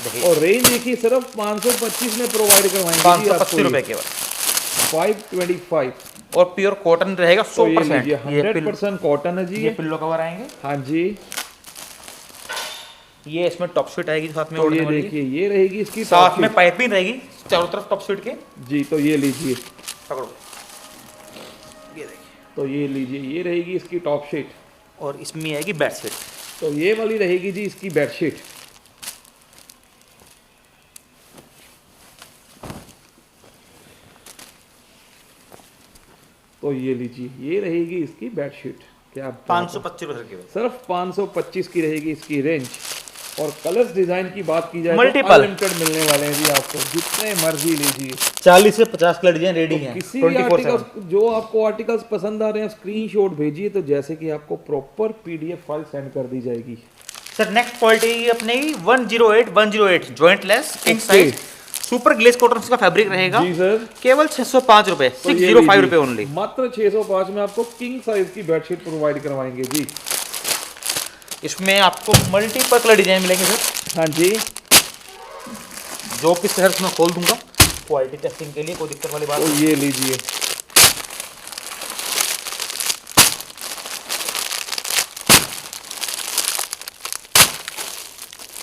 देखिए, और रेंज देखिए, सिर्फ 525 में प्रोवाइड करवाएंगे 525 रुपये केवल, 525। और प्योर कॉटन रहेगा तो ये 100%। लीजिए, 100% कॉटन है जी ये पिल्लो कवर आएंगे। हाँ जी। ये इसमें टॉप शीट आएगी साथ में तो ओढ़ने ये वाली। देखिए ये रहेगी इसकी साथ top में sheet। पाइपिंग रहेगी चारों तरफ टॉप शीट के। जी तो ये लीजिए, पकड़ो, ये देखिए। तो ये लीजिए, ये रहेगी इसकी टॉप शीट। और इसमें आएगी बेड शीट। तो ये वाली रहेगी जी इसकी बेडशीट। तो ये लीजिए, ये रहेगी इसकी बेडशीट। क्या बात है। 525 रुपये की। सिर्फ 525 की रहेगी इसकी रेंज। और कलर्स डिजाइन की बात की जाए तो Multiple। अनलिमिटेड मिलने वाले हैं जी आपको, जितने मर्जी लीजिए। 40 से 50 कलर डिजाइन रेडी हैं किसी भी 24/7। आर्टिकल्स, जो आपको आर्टिकल्स पसंद आ रहे हैं स्क्रीनशॉट भेजिए, तो जैसे कि आपको प्रॉपर पीडीएफ फाइल सेंड कर दी जाएगी। सर नेक्स्ट क्वालिटी अपने 108 jointless king Okay। Size super glaze cotton का फैब्रिक रहेगा। जी सर। केवल 605 रुपए, तो ये 605 लीजिए, रुपए ओनली। मात्र 605 में आपको किंग साइज की बेडशीट प्रोवाइड करवाएंगे जी। इसमें आपको मल्टीपल कलर डिजाइन मिलेंगे सर, हाँ जी। जो कि सर मैं खोल दूंगा क्वालिटी टेस्टिंग के लिए, कोई दिक्कत वाली बात तो नहीं। ये लीजिए,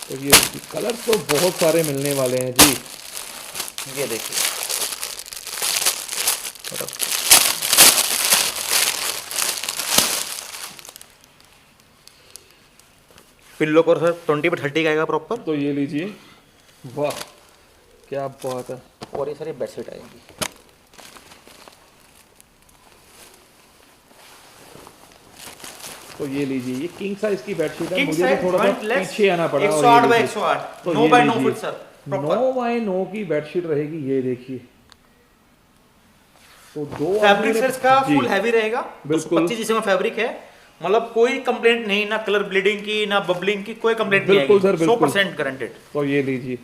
तो ये कलर तो बहुत सारे मिलने वाले हैं जी। ये देखिए, पिल्लो को सर 20/30 का आएगा प्रॉपर। तो ये लीजिए, वाह क्या बात है। और ये सर ये बेडशीट आएगी। तो ये लीजिए, ये किंग साइज की बेडशीट है। King मुझे भी size, थोड़ा सा joint less, पीछे आना पड़ा। 108 बाय 108, तो 9 ये बाय 9 लीजिए, फुट सर प्रॉपर। 9 बाय 9 की बेडशीट रहेगी। ये देखिए, तो दो फैब्रिक आदमी सर ने- इसका जी, फुल हैवी रहेगा। बिल्कुल। 25 जिसमें फैब्रिक है, मतलब कोई कंप्लेंट नहीं, ना कलर ब्लीडिंग की ना बबलिंग की, कोई कंप्लेंट नहीं बिल्कुल आएगी। सर, बिल्कुल। 100% गारंटेड। तो ये लीजिए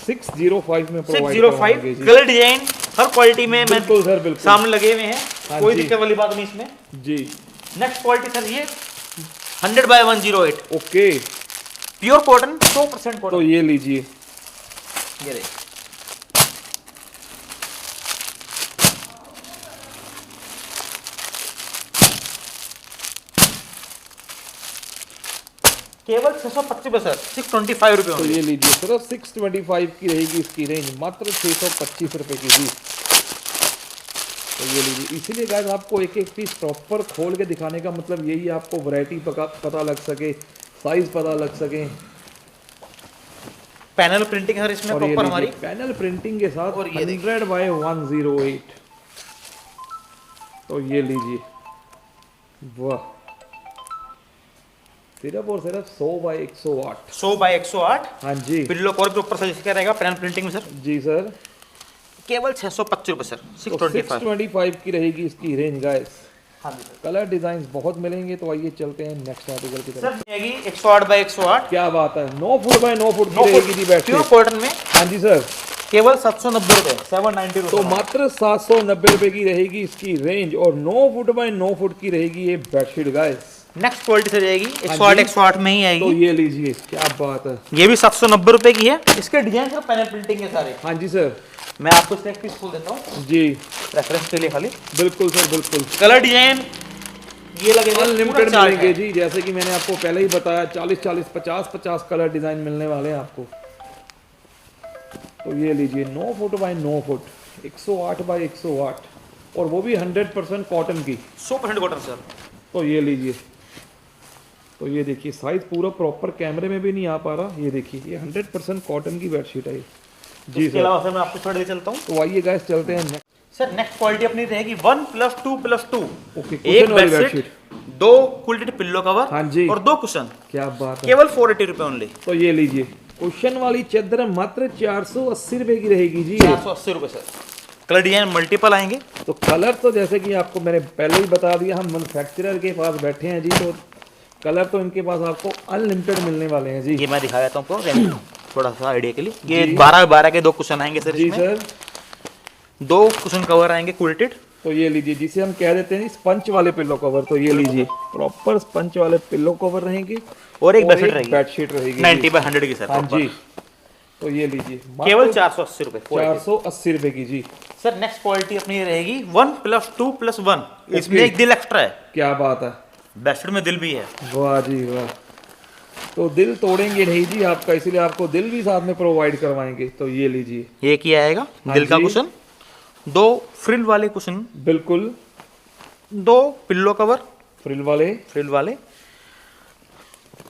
605 में प्रोवाइड 605 करवाएंगे जी। कलर डिजाइन हर क्वालिटी में मैं बिल्कुल सर, बिल्कुल। सामने लगे हुए हैं, हाँ कोई जी। दिक्कत वाली बात नहीं इसमें। जी नेक्स्ट क्वालिटी सर ये 100 बाय 108 ओके। प्योर कॉटन, 100% तो कॉटन। ये लीजिए, ये देखिए, केवल 625 सर, 625 रुपए तो only। ये लीजिए, सिर्फ 625 की रहेगी इसकी रेंज, मात्र 625 रुपए की जी। तो ये लीजिए, इसीलिए गाइस आपको एक एक पीस प्रॉपर खोल के दिखाने का मतलब यही है, आपको वैरायटी पता लग सके, साइज पता लग सके। पैनल प्रिंटिंग सर इसमें और ये प्रॉपर हमारी। लीजिए, पैनल प्रिंटिंग के साथ और ये 100 बाय 108। तो ये लीजिए, वाह, सिर्फ और सिर्फ 100 बाय 108। 100 बाय 108 हाँ जी, पिल्लो कवर के ऊपर सर इसका रहेगा पैनल प्रिंटिंग में सर। जी सर। केवल 625 रुपए सर, तो 625। 625 की रहेगी इसकी रेंज गाइस। हाँ जी सर। कलर डिजाइन बहुत मिलेंगे। तो आइए चलते हैं नेक्स्ट आर्टिकल की तरफ। सर मिलेगी 108 बाय 108 क्या बात है, 9 फुट बाय 9 फुट की 9 रहेगी जी फुट प्योर बेडशीट। कॉटन में, हाँ जी सर। केवल 790 रुपए, 790 तो रुपए। मात्र 790 रुपए की रहेगी इसकी रेंज, और 9 फुट बाय 9 फुट की रहेगी ये bedsheet guys. Next quality sir जाएगी हाँ 108 जी। 108 में ही तो आएगी। ये लीजिए, क्या बात है। ये भी 790 रुपए की है। इसके डिजाइन सर पैनल प्रिंटिंग के सारे। हाँ जी सर। मैं आपको इसका एक पीस खोल देता हूँ जी रेफरेंस के लिए खाली। बिल्कुल सर, बिल्कुल। कलर डिजाइन ये लगेगा अनलिमिटेड पूरा मिलेंगे है। जी, जैसे कि मैंने आपको पहले ही बताया, 40-40, 50-50 कलर डिजाइन मिलने वाले हैं आपको। तो ये लीजिए, 9 फुट बाय 9 फुट, 108 बाय 108, और वो भी 100% कॉटन की। 100% कॉटन सर। तो ये लीजिए, तो ये देखिए, साइज पूरा प्रॉपर कैमरे में भी नहीं आ पा रहा। ये देखिए, ये 100% कॉटन की बेडशीट है ये। जी इसके सर। अलावा सर मैं आपको थोड़ा दे चलता हूँ। तो आइए गाइस चलते हैं next। सर नेक्स्ट क्वालिटी अपनी रहेगी 1+2+2। ओके, एक कुशन वाली bedsheet, bedsheet. 2 quality pillow cover, हाँ जी। और 2 कुशन, क्या बात है। केवल 480 रुपए ओनली। तो ये लीजिए, कुशन वाली चादर मात्र 480 रुपए की रहेगी जी। 480 रुपए सर। कलर डिजाइन मल्टीपल आएंगे। तो कलर तो जैसे कि आपको मैंने पहले ही बता दिया, हम मैन्युफैक्चरर के पास बैठे हैं जी, तो कलर तो इनके पास आपको अनलिमिटेड मिलने वाले हैं जी। ये मैं दिखा देता हूँ आपको थोड़ा सा आइडिया के लिए। ये 12x12 के 2 कुशन आएंगे सर जी इसमें। सर। 2 कुशन कवर आएंगे क्वालिटेड। तो ये लीजिए, जिसे हम कह देते हैं स्पंच वाले पिल्लो कवर। तो ये लीजिए, प्रॉपर स्पंच वाले पिल्लो कवर रहेंगे, और एक बेडशीट रहेगी बेडशीट रहेगी 90 बाय 100 की सर। हाँ proper। जी। तो ये लीजिए, केवल 480 रुपए। 480 रुपए की जी। सर नेक्स्ट क्वालिटी अपनी रहेगी 1+2+1। इसमें एक दिल एक्स्ट्रा है। क्या बात है, बेडशीट में दिल भी है। वाह जी वाह। तो दिल तोड़ेंगे नहीं जी आपका, इसलिए आपको दिल भी साथ में प्रोवाइड करवाएंगे। तो ये लीजिए, ये किया आएगा हाँ दिल का जी। कुशन, 2 फ्रिल वाले कुशन, बिल्कुल 2 पिल्लो कवर फ्रिल वाले। फ्रिल वाले,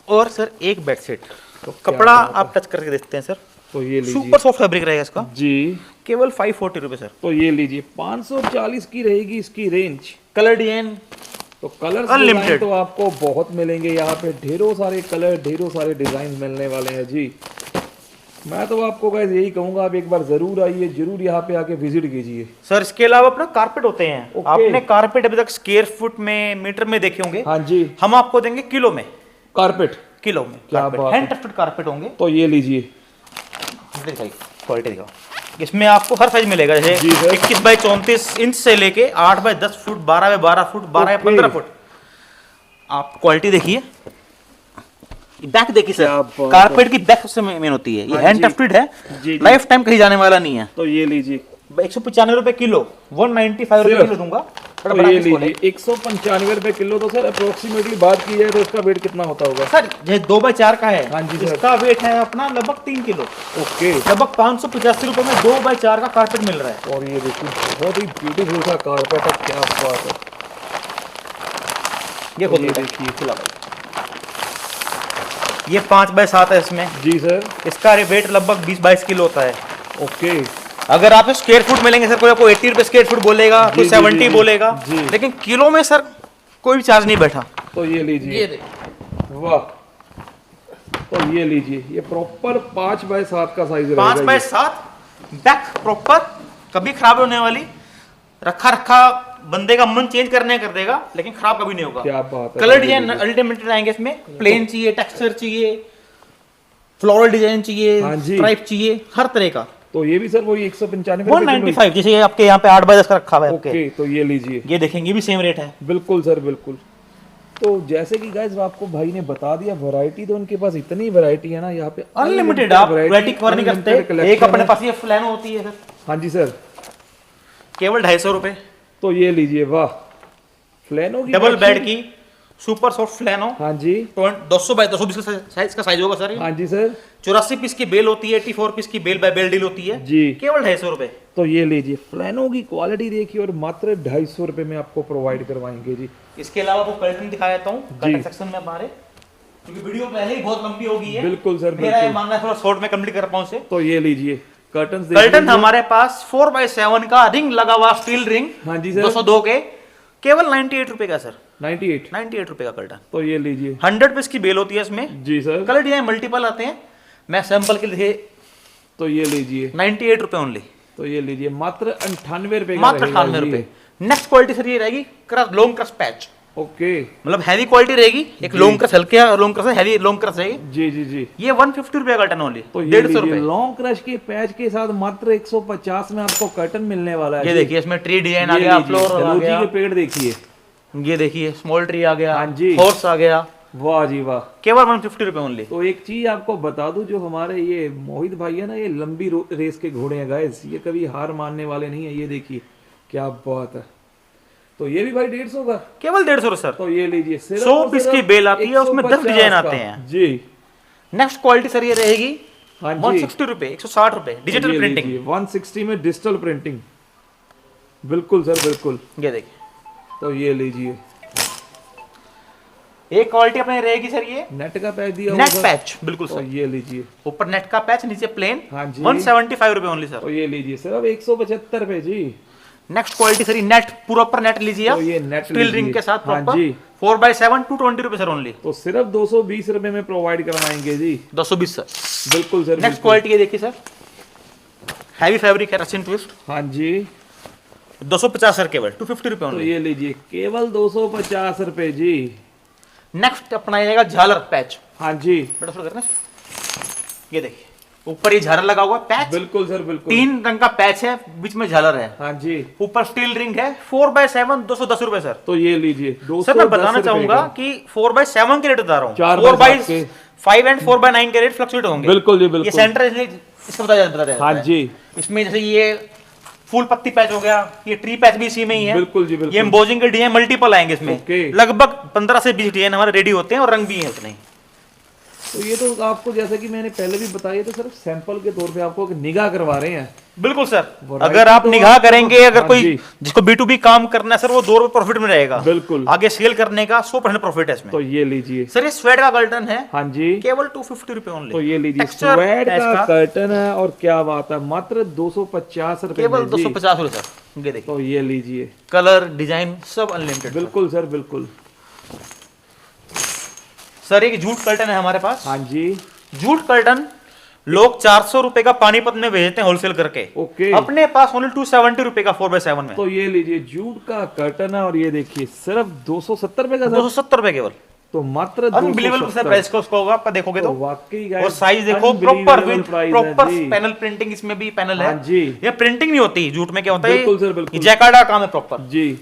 और सर एक बेडशीट। तो क्या कपड़ा बात है। आप टच करके देखते हैं सर, तो ये लीजिए सुपर सॉफ्ट फैब्रिक रहेगा इसका, जी। केवल 540 रुपये सर। तो ये लीजिए 540 की रहेगी इसकी रेंज। कलर डिजाइन तो कलर Unlimited। तो आपको बहुत मिलेंगे यहाँ पे, ढेरों सारे कलर, ढेरों सारे डिजाइन मिलने वाले हैं जी। मैं तो आपको गाइस यही कहूंगा, आप एक बार जरूर आइए, जरूर यहाँ पे आके विजिट कीजिए। सर। इसके अलावा अपना कारपेट होते हैं, ओके। आपने कारपेट अभी तक स्क्वायर फुट में, मीटर में देखे होंगे, हाँ जी, हम आपको देंगे किलो में, कारपेट। किलो में क्या कारपेट, बात है। हैंड टफ्टेड कारपेट होंगे। तो ये लीजिए, क्वालिटी दिखाओ, इसमें आपको हर साइज मिलेगा, जी जैसे सर। 21 बाई 34 इंच से लेके 8 by 10 foot, 12 by 12 foot, 12 by okay. 15 foot. आप क्वालिटी देखिए, बैक देखिए क्या सर, बात है। कारपेट की बैक सबसे मेन होती है, ये हाँ हैंड जी। टफ्टेड है, जी, जी। लाइफ टाइम कहीं जाने वाला नहीं है। तो ये लीजिए, 195 रुपए किलो, 195 रुपए सिर्फ। किलो दूंगा। तो ये लीजिए 195 रुपए किलो। तो सर अप्रोक्सीमेटली बात की जाए तो इसका वेट कितना होता होगा? सर ये 2 बाई 4 का है, हाँ जी सर। इसका वेट है अपना लगभग 3 किलो, ओके। लगभग 585 रुपए में 2 बाई 4 का कारपेट मिल रहा है। और ये देखिए बहुत ही ब्यूटीफुल सा कारपेट है, क्या बात है। ये तो खुद ये देखिए, देखिए, ये 5 बाई 7 है इसमें, जी सर। इसका वेट लगभग 20-22 किलो होता है। ओके। अगर आप स्क्वायर फुट मिलेंगे सर, कोई आपको 80 रुपए स्क्वायर फुट बोलेगा, जी, कोई जी, 70 जी, बोलेगा, जी। लेकिन किलो में सर कोई भी चार्ज नहीं बैठा। तो ये लीजिए, वाह। तो ये लीजिए, ये प्रॉपर 5 बाय 7 का साइज रहेगा। 5 बाई 7 बैक प्रॉपर, कभी खराब होने वाली, रखा रखा बंदे का मन चेंज करने कर देगा, लेकिन खराब कभी नहीं होगा। क्या बात है। कलर डिजाइन अल्टीमेट आएंगे इसमें, प्लेन चाहिए, टेक्सचर चाहिए, फ्लोरल डिजाइन चाहिए, हाँ जी। स्ट्राइप चाहिए, हर तरह का। तो ये भी सर वही 195 195, जैसे ये आपके यहाँ पे 8 बाई 10 का रखा हुआ है आपके, ओके। तो ये लीजिए, ये देखेंगे भी सेम रेट है। बिल्कुल सर, बिल्कुल। तो जैसे कि गाइस आपको भाई ने बता दिया, वैरायटी तो उनके पास इतनी वैरायटी है ना यहाँ पे, अनलिमिटेड, आप वैरायटी कवर नहीं करते। एक अपने पास ये फ्लैनो होती है सर, हाँ जी सर। केवल 250 रुपए। तो ये लीजिए, वाह। फ्लैनो की डबल बेड bedsheet। की सुपर सॉफ्ट फ्लैनो, हाँ जी, 200 बाई 220 का साइज का साइज होगा सर। हाँ जी सर। 84 पीस की बेल होती है, 84 पीस की बेल बाय बेल डील होती है, जी। केवल 250 रुपए। तो ये लीजिए, फ्लैनो की क्वालिटी देखिए, और मात्र 250 रुपए में आपको प्रोवाइड करवाएंगे जी। इसके अलावा आपको कर्टन दिखा देता हूँ, जी। कर्टन सेक्शन में हमारे, क्योंकि वीडियो पहले ही बहुत लंबी हो गई है। बिल्कुल सर, मेरा ये बिल्कुल। मानना है थोड़ा शॉर्ट में कंप्लीट कर पाऊँ से। तो ये लीजिए, कर्टन कर्टन हमारे पास 4 बाई 7 का रिंग लगा हुआ, स्टील रिंग, हाँ जी सर। 202 के, केवल 98 रुपए का सर, 98। 98 रुपए का कर्टन। तो ये लीजिए, 100 पीस की बेल होती है इसमें, जी सर। कलर डिजाइन मल्टीपल आते हैं, मैं सैंपल के लिए। तो ये लीजिए, 98 रुपए ओनली, तो ये लीजिए, मात्र 98 रुपए का मात्र रहेगा 98 जी। रुपए। नेक्स्ट क्वालिटी सर ये रहेगी crush, long crush patch, okay. मतलब हैवी क्वालिटी रहेगी। एक लॉन्ग क्रश हल्के और long crush, heavy long crush रहेगी। जी जी जी। ये 150 रुपए का कर्टन ओनली, तो ये 150 लीजिए, रुपए। लॉन्ग क्रश के पैच के साथ मात्र 150 में आपको कर्टन मिलने वाला है ये जी। देखिए, इसमें ट्री डिजाइन आ ये गया, लीजिए, फ्लोर आ डलहौजी गया, के पेड़ देखिए, ये देखिए स्मॉल ट्री आ गया, हाँ जी। हॉर्स आ गया, वाह जी वाह। केवल 150 रुपए ओनली। तो एक चीज आपको बता दूं, जो हमारे ये मोहित भाई है ना, ये लंबी रेस के घोड़े हैं गाइस, ये कभी हार मानने वाले नहीं है। ये देखिए क्या बात है। तो ये भी भाई 150 का, केवल 150 सर। तो ये लीजिए, सिर्फ 100 और पीस सिर्फ की बेल आती है, उसमें 10 150 डिजाइन का। आते हैं। जी, नेक्स्ट क्वालिटी सर ये रहेगी हाँ जी। 160 रुपए, 160 रुपए, डिजिटल ये प्रिंटिंग। लीजिए, 160 में डिजिटल प्रिंटिंग, बिल्कुल सर, बिल्कुल। ये देखिए, तो ये लीजिए, एक क्वालिटी अपने रहेगी सर ये नेट का पैच दिया नेट होगा। पैच, बिल्कुल तो सर, ये लीजिए, ऊपर नेट का पैच, नीचे प्लेन, हाँ जी। 175 रुपए ओनली सर। तो ये लीजिए, सिर्फ 175 पे जी। Next quality sir net, proper net लीजिए आप, तो ये नेट स्टील लीजिए। रिंग के साथ हाँ प्रॉपर, जी। 4 बाई 7 220 रुपए सर ओनली, तो सिर्फ 220 रुपए में प्रोवाइड करवाएंगे जी। 220 सर। बिल्कुल सर, नेक्स्ट बिल्कुल। क्वालिटी ये देखिए सर, हैवी फैब्रिक है, रशियन ट्विस्ट, हाँ जी। 250 सर, केवल 250 रुपए तो ओनली। ये लीजिए, केवल 250 रुपए जी। नेक्स्ट अपनाइएगा झालर पैच, हाँ जी, बड़ा शुरू करना, ये देखिए ऊपर ये झालर लगा हुआ है पैच, बिल्कुल सर, बिल्कुल। 3 रंग का पैच है, बीच में झालर है, हाँ जी। ऊपर स्टील रिंग है, 4 बाई 7 210 रुपए सर। तो ये लीजिए, 210 सर मैं बताना रुपए चाहूंगा का। कि 4 बाई 7 के रेट बता रहा हूँ, 4 4 बाई बाई 7 के। 5 एंड 4 बाई 9 के रेट फ्लक्चुएट होंगे। बिल्कुल जी, ये बिल्कुल। सेंटर इसका बता जाता है। हाँ जी, इसमें जैसे ये फूल पत्ती पैच हो गया, ये ट्री पैच भी इसी में ही है। बिल्कुल जी, बिल्कुल। ये एम्बोजिंग के डिजाइन मल्टीपल आएंगे इसमें, ओके। लगभग 15 से 20 डिजाइन हमारे रेडी होते हैं और रंग भी है उतने ही। तो ये तो आपको जैसे कि मैंने पहले भी बताया, तो सिर्फ सैंपल के तौर पे आपको एक निगाह करवा रहे हैं। बिल्कुल सर, Variety अगर आप तो निगाह आपको- करेंगे, अगर हाँ कोई जी। जिसको B2B काम करना है सर, वो 2 रुपए प्रॉफिट में रहेगा। बिल्कुल। आगे सेल करने का 100% प्रॉफिट है इसमें। तो ये लीजिए। सर ये स्वेट का कर्टन है, हाँ जी। केवल 250 रुपए ओनली। तो ये लीजिए, Texture स्वेड है का इसका, कर्टन है, और क्या बात है, मात्र 250 रुपए केवल में जी। 250 रुपए सर। ये देखिए, तो ये लीजिए। कलर डिजाइन सब अनलिमिटेड। बिल्कुल सर, बिल्कुल। सर एक जूट कर्टन है हमारे पास। हाँ जी। जूट कर्टन लोग 400 रुपए का पानीपत में भेजते हैं होलसेल करके। ओके। अपने पास ओनली 270 रुपए का 4x7 में। तो ये लीजिए, जूट का कर्टन है, और ये देखिए सिर्फ 270 रुपए का सर। 270 रुपए केवल। तो मात्र अनबिलीवेबल 270। प्राइस का उसका होगा, आपका देखोगे तो तो। वाकई और guys, साइज देखो, प्रॉपर unbelievable विद price है प्रॉपर जी। पैनल प्रिंटिंग, इसमें भी पैनल है। हाँ जी। ये प्रिंटिंग नहीं होती जूट में, क्या होता है, बिल्कुल सर, बिल्कुल। ये जैकार्डा काम है प्रॉपर। जी।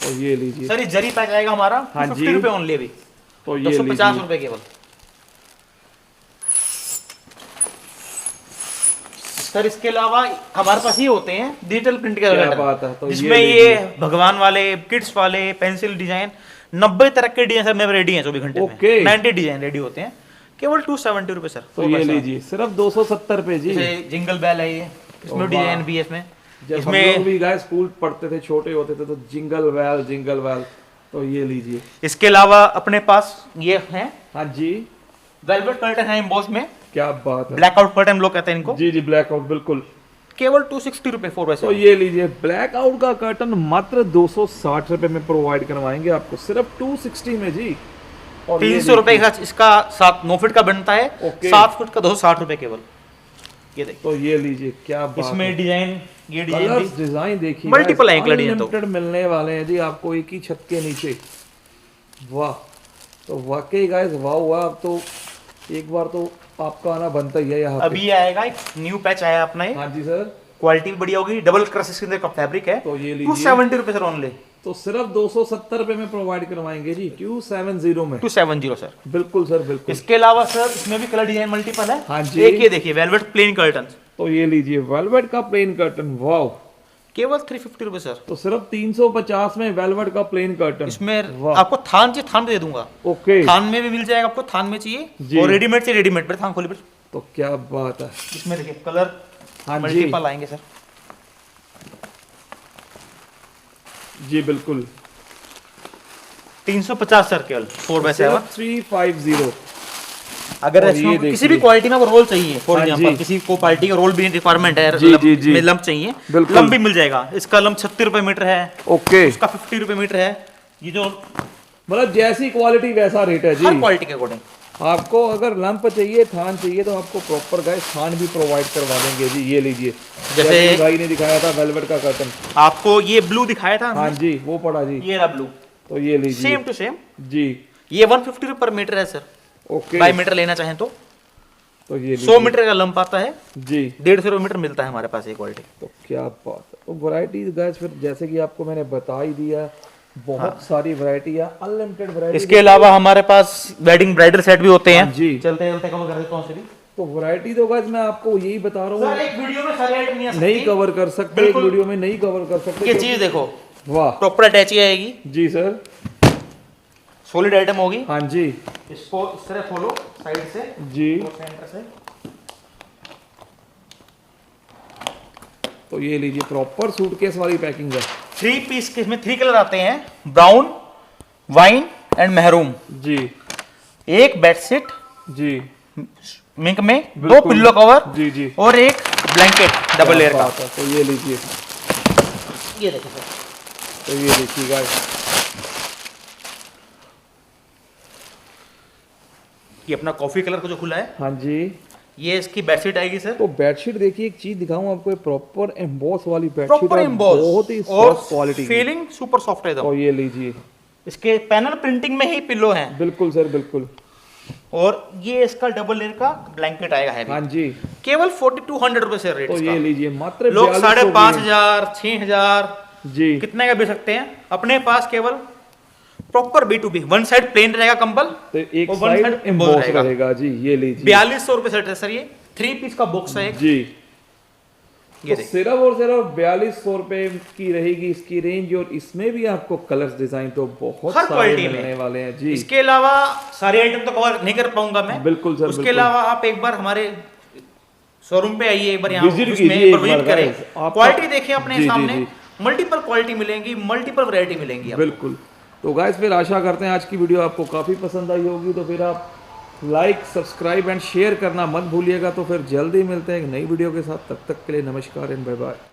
तो ये लीजिए। सर ये जरी पैक आएगा हमारा, हाँ 50 जी। रुपए ओनली भी, तो ये 250 लीजिए। रुपए केवल। सर इसके अलावा हमारे पास ये होते हैं डिजिटल प्रिंट के क्या letter, बात है, तो ये जिसमें लीजिए। ये भगवान वाले, किड्स वाले, पेंसिल डिजाइन, 90 तरह के डिजाइन सर मेरे रेडी हैं 24 घंटे ओके। में। 90 डिजाइन रेडी होते हैं, केवल 270 रुपए सर। तो ये लीजिए, सिर्फ 270 रुपए जी। जैसे जिंगल बेल है ये, इसमें डिजाइन भी है इसमें। जब हम इसमें लोग भी गाइस स्कूल पढ़ते थे, छोटे होते थे, तो जिंगल वेल जिंगल वेल। तो ये लीजिए। इसके अलावा अपने पास ये है हाँ जी। वेलवेट कर्टन है एम्बॉस में, क्या बात है। ब्लैकआउट कर्टन लोग कहते हैं इनको, जी जी, ब्लैक आउट, बिल्कुल। केवल 260 रुपए 4x7। तो ये लीजिए, ब्लैक आउट का कर्टन मात्र 260 रुपए में प्रोवाइड करवाएंगे आपको, सिर्फ 260 में जी। और ये 300 रुपए देखिए। का इसका 9 फीट का बनता है, ओके। 7 फीट का 260 रुपए केवल। ये देखिए, तो ये लीजिए, क्या बात इसमें है। डिजाइन, ये डिजाइन कलर्स भी डिजाइन देखिए, Multiple है, एक लड़ी है तो। अनलिमिटेड मिलने वाले हैं जी आपको एक ही छत के नीचे। वाह। तो वाकई गाइस वाह हुआ। अब तो एक बार तो आपका आना बनता ही है यहाँ पे। अभी आएगा एक न्यू पैच आया अपना, ये हाँ जी सर। क्वालिटी भी बढ़िया होगी, डबल क्रश के अंदर का फैब्रिक है। तो ये लीजिए, 270 रुपए सर ओनली, तो सिर्फ 270 रुपए में प्रोवाइड करवाएंगे जी, 270 में। 270 सर। बिल्कुल सर, बिल्कुल। इसके अलावा सर इसमें भी कलर डिजाइन मल्टीपल है। हाँ जी। एक ये देखिए वेलवेट प्लेन कर्टन, तो ये लीजिए, वेलवेट का प्लेन कर्टन। वाह। केवल 350 रुपए सर। तो सिर्फ 350 में वेलवेट का प्लेन कर्टन। इसमें वाह। आपको थान चाहिए, थान भी दे दूंगा। ओके। थान में भी मिल जाएगा आपको, थान में चाहिए, जी। और रेडीमेड चाहिए रेडीमेड पर, थान खोली पर। तो क्या बात है। इसमें देखिए कलर हाँ जी। मल्टीपल आएंगे सर। जी बिल्कुल। 350 सर केवल 4x7। सिर्फ 350। अगर और इसमें ये किसी देखिए। भी क्वालिटी में रोल चाहिए, फॉर हाँ एग्जांपल जी। किसी को पार्टी का रोल भी रिक्वायरमेंट है, जी, जी, जी। में लंप चाहिए, बिल्कुल। लंप भी मिल जाएगा। इसका लंप 36 रुपए मीटर है, ओके। इसका 50 रुपए मीटर है। ये जो मतलब जैसी क्वालिटी वैसा रेट है जी। हर क्वालिटी के अकॉर्डिंग। आपको अगर लंप चाहिए, थान चाहिए, तो आपको प्रॉपर गाइस थान भी प्रोवाइड करवा देंगे जी। ये लीजिए, जैसे कि भाई ने दिखाया था वेलवेट का कर्टन। आपको ये ब्लू दिखाया था, हाँ जी, वो पड़ा जी। ये रहा ब्लू, तो ये लीजिए। Same to same. जी। ये 150 रुपए पर मीटर है सर, ओके। बाई मीटर लेना चाहें तो। तो ये 100 मीटर का लंप आता है, जी। 150 रुपए मीटर मिलता है हमारे पास ये क्वालिटी। तो क्या बात है। तो वैरायटी गाइस फिर जैसे कि आपको मैंने बता ही दिया, बहुत सारी वैरायटी है, अनलिमिटेड वैरायटी। इसके अलावा हमारे पास वेडिंग ब्राइडल सेट भी होते हैं। हाँ जी। चलते चलते कवर कर देता हूं भी। तो वैरायटी तो गाइस मैं आपको यही बता रहा सर हूँ, एक वीडियो में सारे आइटम नहीं आ सकती। नहीं कवर कर सकते, एक बिल्कुल। वीडियो में नहीं कवर कर सकते। ये चीज देखो, वाह। प्रॉपर अटैची आएगी, जी सर। सॉलिड आइटम होगी। हाँ जी। इसको इस तरह खोलो साइड से जी। और सेंटर से। तो ये लीजिए, प्रॉपर सूटकेस वाली पैकिंग है। 3 पीस के इसमें 3 कलर आते हैं, ब्राउन, वाइन एंड महरून। जी। एक बेडशीट जी। मिंक में, 2 बिल्कुल। पिल्लो कवर जी जी। और एक ब्लैंकेट डबल लेयर का। बात है। तो ये लीजिए, ये देखिए सर, तो ये देखिए गाइस। ये अपना कॉफी कलर का जो खुला है, हाँ जी। ये इसकी बेडशीट आएगी सर। तो बेडशीट देखिए, एक चीज दिखाऊं आपको, प्रॉपर एम्बॉस वाली बेडशीट प्रॉपर है, एम्बॉस बहुत ही और सॉफ्ट क्वालिटी की। फीलिंग सुपर सॉफ्ट है तो एकदम। ये लीजिए। इसके पैनल प्रिंटिंग में ही पिल्लो हैं, बिल्कुल सर, बिल्कुल। और ये इसका डबल लेयर का ब्लैंकेट आएगा है, हाँ जी। केवल 4200 रुपए से रेट तो इसका। ये लीजिए, मात्र लोग 4200 5,500 6,000 जी। कितने का बेच सकते हैं। अपने पास केवल proper B2B, one side plane रहेगा कंबल, तो एक और one side side emboss emboss रहेगा जी। ये लीजिए। 4200 रुपए सेट है सर। ये 3 पीस का बॉक्स है एक। जी। ये तो देखिए सिर्फ और सिर्फ 4200 रुपए की रहेगी इसकी रेंज, और इसमें भी आपको कलर्स डिजाइन तो बहुत हर सारे क्वालिटी मिलने में वाले हैं जी। इसके अलावा सारे आइटम तो कवर नहीं कर पाऊंगा मैं। बिल्कुल सर, उसके बिल्कुल। अलावा आप एक बार हमारे शोरूम पे आइए, एक बार यहाँ Visit उसमें कीजिए एक बार एक बार विजिट करें, guys। आपका- क्वालिटी देखिए अपने जी, जी, सामने, जी। मल्टीपल क्वालिटी मिलेंगी, मल्टीपल वैरायटी मिलेंगी आपको। बिल्कुल। तो गाइस फिर आशा करते हैं आज की वीडियो आपको काफ़ी पसंद आई होगी, तो फिर आप लाइक सब्सक्राइब एंड शेयर करना मत भूलिएगा। तो फिर जल्दी मिलते हैं एक नई वीडियो के साथ, तब तक के लिए नमस्कार एंड बाय बाय।